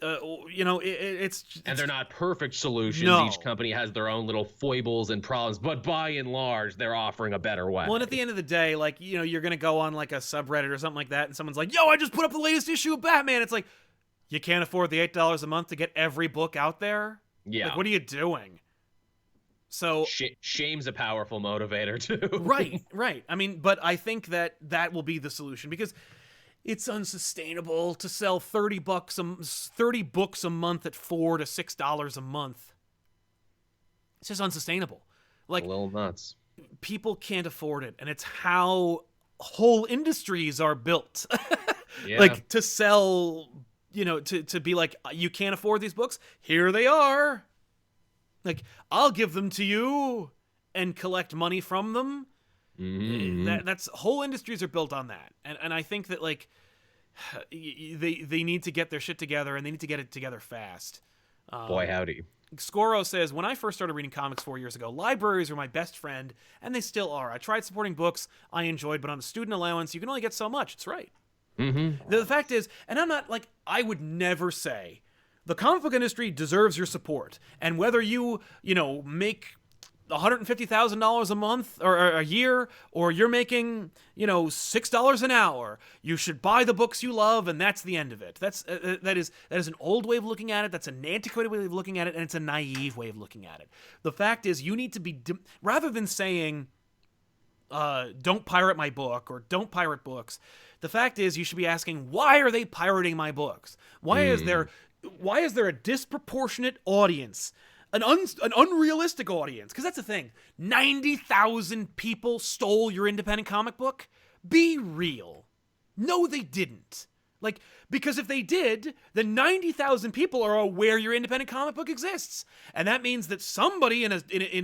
Speaker 1: it's
Speaker 2: and they're not perfect solutions.
Speaker 1: No.
Speaker 2: Each company has their own little foibles and problems, but by and large, they're offering a better way.
Speaker 1: Well, and at the end of the day, like, you're going to go on, like, a subreddit or something like that, and someone's like, yo, I just put up the latest issue of Batman. It's like, you can't afford the $8 a month to get every book out there?
Speaker 2: Yeah.
Speaker 1: Like, what are you doing? So
Speaker 2: shame's a powerful motivator, too.
Speaker 1: Right. I mean, but I think that will be the solution, because it's unsustainable to sell 30 books a month at $4 to $6 a month. It's just unsustainable. Like,
Speaker 2: a little nuts.
Speaker 1: People can't afford it, and it's how whole industries are built.
Speaker 2: Yeah.
Speaker 1: Like, to sell, to be like, you can't afford these books? Here they are. Like, I'll give them to you and collect money from them.
Speaker 2: Mm-hmm.
Speaker 1: That's whole industries are built on that, and I think that, like, they need to get their shit together, and they need to get it together fast.
Speaker 2: Boy, howdy.
Speaker 1: Scoro says, when I first started reading comics 4 years ago, libraries were my best friend, and they still are. I tried supporting books I enjoyed, but on a student allowance, you can only get so much. It's right.
Speaker 2: Mm-hmm.
Speaker 1: The fact is, and I'm not, like, I would never say the comic book industry deserves your support, and whether you make $150,000 a month or a year, or you're making, $6 an hour, you should buy the books you love, and that's the end of it. That is an old way of looking at it. That's an antiquated way of looking at it, and it's a naive way of looking at it. The fact is, you need to be, rather than saying, don't pirate my book, or don't pirate books, the fact is, you should be asking, why are they pirating my books? Why is there a disproportionate audience? An unrealistic audience, because that's the thing. 90,000 people stole your independent comic book? Be real. No, they didn't. Like, because if they did, then 90,000 people are aware your independent comic book exists. And that means that somebody in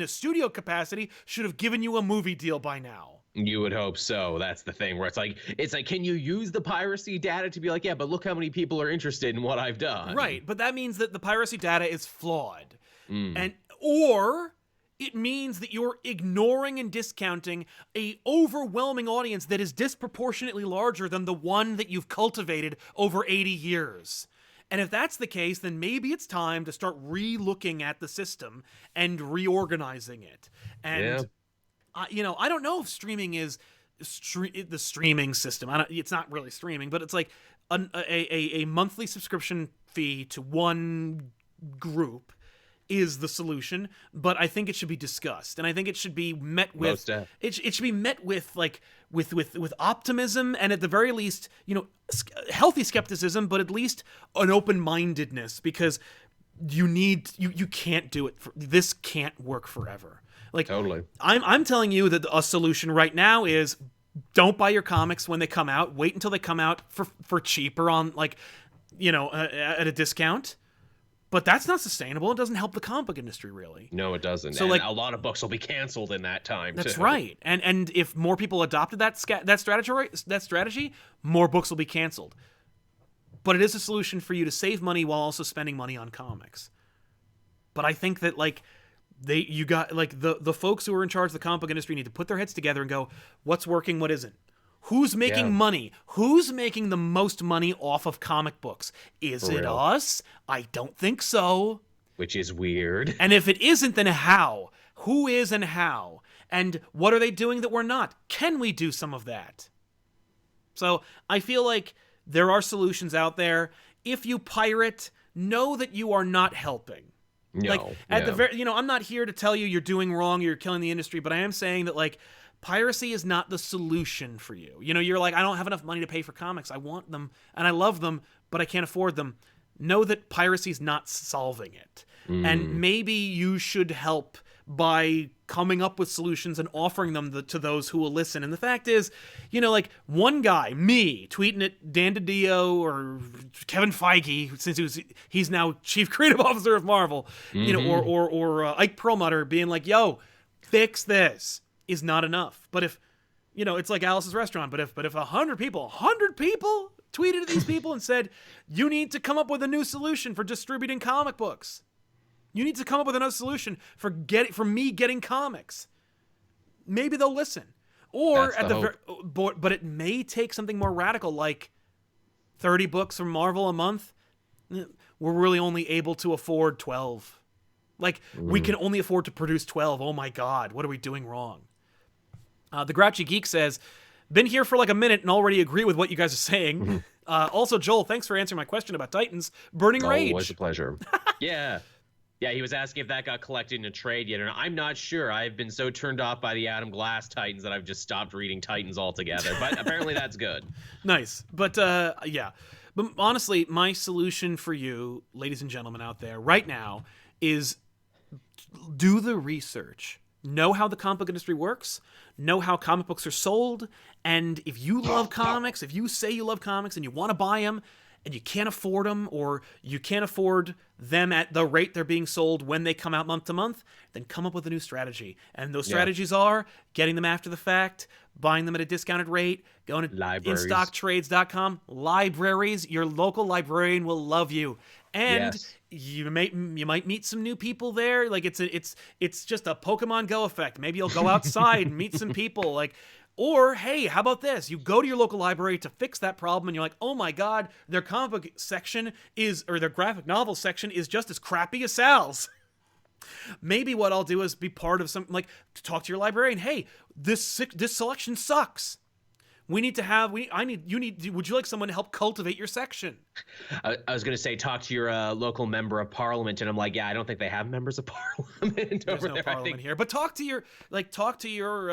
Speaker 1: a studio capacity should have given you a movie deal by now.
Speaker 2: You would hope so. That's the thing, where it's like, can you use the piracy data to be like, yeah, but look how many people are interested in what I've done.
Speaker 1: Right, but that means that the piracy data is flawed. Or it means that you're ignoring and discounting a overwhelming audience that is disproportionately larger than the one that you've cultivated over 80 years. And if that's the case, then maybe it's time to start re-looking at the system and reorganizing it. And, I don't know if streaming is the streaming system. It's not really streaming, but it's like a monthly subscription fee to one group is the solution, but I think it should be discussed, and I think it should be met with it should be met with with optimism, and at the very least, healthy skepticism, but at least an open-mindedness, because you can't do it. This can't work forever. Like,
Speaker 2: totally.
Speaker 1: I'm telling you that a solution right now is, don't buy your comics when they come out. Wait until they come out for cheaper on, like, at a discount. But that's not sustainable. It doesn't help the comic book industry, really.
Speaker 2: No, it doesn't.
Speaker 1: So,
Speaker 2: and
Speaker 1: like,
Speaker 2: a lot of books will be canceled in that time,
Speaker 1: that's
Speaker 2: too.
Speaker 1: right. And if more people adopted that strategy, more books will be canceled. But it is a solution for you to save money while also spending money on comics. But I think that, like, the folks who are in charge of the comic book industry need to put their heads together and go, what's working, what isn't? Who's making money? Who's making the most money off of comic books? Is it us? I don't think so.
Speaker 2: Which is weird.
Speaker 1: And if it isn't, then how? Who is and how? And what are they doing that we're not? Can we do some of that? So I feel like there are solutions out there. If you pirate, know that you are not helping.
Speaker 2: No.
Speaker 1: Like, at the very, I'm not here to tell you you're doing wrong, you're killing the industry, but I am saying that, like, piracy is not the solution for you. You know, you're like, I don't have enough money to pay for comics. I want them and I love them, but I can't afford them. Know that piracy is not solving it. And maybe you should help by coming up with solutions and offering them to those who will listen. And the fact is, you know, like one guy, me, tweeting at Dan DiDio or Kevin Feige, since he's now chief creative officer of Marvel, you know, or Ike Perlmutter being like, yo, fix this, is not enough. But if, you know, it's like Alice's Restaurant, but if 100 people tweeted at these people and said, you need to come up with a new solution for distributing comic books. You need to come up with another solution for me getting comics. Maybe they'll listen. Or but it may take something more radical, like 30 books from Marvel a month. We're really only able to afford 12. Like, we can only afford to produce 12. Oh my God, what are we doing wrong? The Grouchy Geek says, been here for like a minute and already agree with what you guys are saying. Also, Joel, thanks for answering my question about Titans. Burning Rage.
Speaker 2: Always a pleasure. Yeah. Yeah, he was asking if that got collected in a trade yet. And I'm not sure. I've been so turned off by the Adam Glass Titans that I've just stopped reading Titans altogether. But apparently that's good.
Speaker 1: Nice. But yeah. But honestly, my solution for you, ladies and gentlemen out there, right now, is do the research. Know how the comic book industry works. Know how comic books are sold. And if you love comics, if you say you love comics and you want to buy them, and you can't afford them, or you can't afford them at the rate they're being sold when they come out month to month, then come up with a new strategy. And those strategies are getting them after the fact, buying them at a discounted rate, going to instocktrades.com, libraries. Your local librarian will love you. And you might meet some new people there. Like it's just a Pokemon Go effect. Maybe you'll go outside and meet some people. Like, or, hey, how about this? You go to your local library to fix that problem, and you're like, oh my God, their comic book section or their graphic novel section is just as crappy as Sal's. Maybe what I'll do is be part of something, like, talk to your librarian. Hey, this selection sucks. Would you like someone to help cultivate your section?
Speaker 2: I was going to say, talk to your local member of parliament, and I'm like, yeah, I don't think they have members of parliament
Speaker 1: There's no parliament here. But talk to your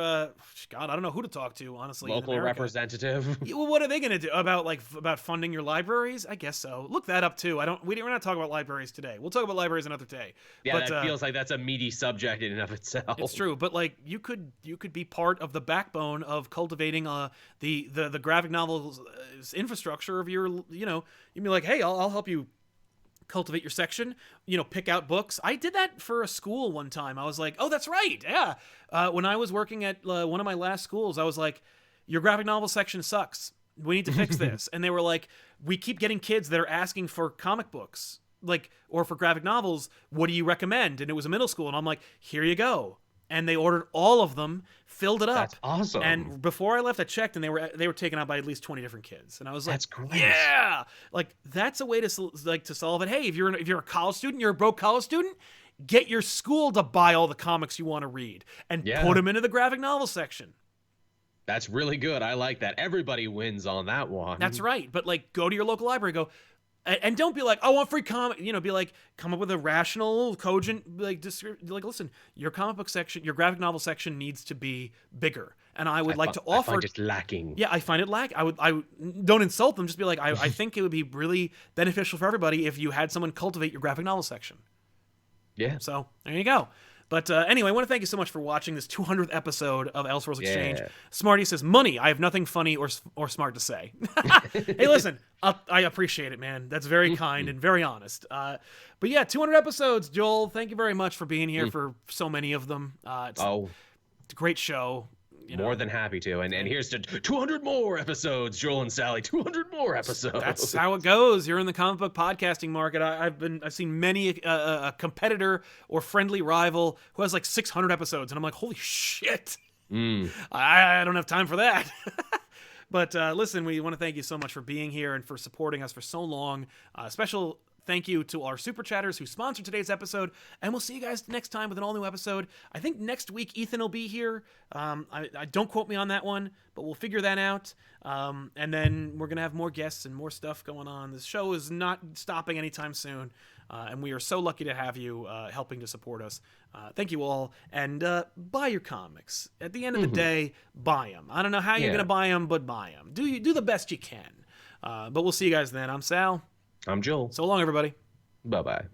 Speaker 1: God, I don't know who to talk to, honestly.
Speaker 2: Local representative.
Speaker 1: Well, what are they going to do about funding your libraries? I guess so. Look that up too. We're not talking about libraries today. We'll talk about libraries another day.
Speaker 2: Yeah, that feels like that's a meaty subject in and of itself.
Speaker 1: It's true, but like you could be part of the backbone of cultivating the graphic novels infrastructure of your, you know, you'd be like, hey, I'll help you cultivate your section, you know, pick out books. I did that for a school one time. I was like, oh, that's right. Yeah. When I was working at one of my last schools, I was like, your graphic novel section sucks. We need to fix this. And they were like, we keep getting kids that are asking for comic books, like, or for graphic novels. What do you recommend? And it was a middle school. And I'm like, here you go. And they ordered all of them, filled it up.
Speaker 2: That's awesome.
Speaker 1: And before I left, I checked, and they were taken out by at least 20 different kids. And I was like,
Speaker 2: that's great.
Speaker 1: Yeah, like that's a way to solve it. Hey, if you're a college student, you're a broke college student, get your school to buy all the comics you want to read and put them into the graphic novel section.
Speaker 2: That's really good. I like that. Everybody wins on that one.
Speaker 1: That's right. But like, go to your local library, and don't be like, I want free comic. You know, be like, come up with a rational, cogent, listen, your comic book section, your graphic novel section needs to be bigger. And I would like to offer.
Speaker 2: I find it lacking.
Speaker 1: Yeah, I find it lacking. I don't insult them. Just be like, I think it would be really beneficial for everybody if you had someone cultivate your graphic novel section.
Speaker 2: Yeah.
Speaker 1: So there you go. But anyway, I want to thank you so much for watching this 200th episode of Elseworlds Exchange. Smarty says, money, I have nothing funny or smart to say. Hey, listen, I appreciate it, man. That's very kind and very honest. But yeah, 200 episodes, Joel. Thank you very much for being here for so many of them. It's a great show.
Speaker 2: More than happy to. And here's to 200 more episodes, Joel and Sally. 200 more episodes.
Speaker 1: That's how it goes. You're in the comic book podcasting market. I've seen many a competitor or friendly rival who has like 600 episodes, and I'm like, holy shit. I don't have time for that. But listen, we want to thank you so much for being here and for supporting us for so long. Special thank you to our super chatters who sponsored today's episode, and we'll see you guys next time with an all-new episode. I think next week Ethan will be here. I don't quote me on that one, but we'll figure that out. And then we're going to have more guests and more stuff going on. This show is not stopping anytime soon, and we are so lucky to have you helping to support us. Thank you all, and buy your comics. At the end of the day, buy them. I don't know how you're going to buy them, but buy them. Do the best you can. But we'll see you guys then. I'm Sal.
Speaker 2: I'm Joel.
Speaker 1: So long, everybody.
Speaker 2: Bye-bye.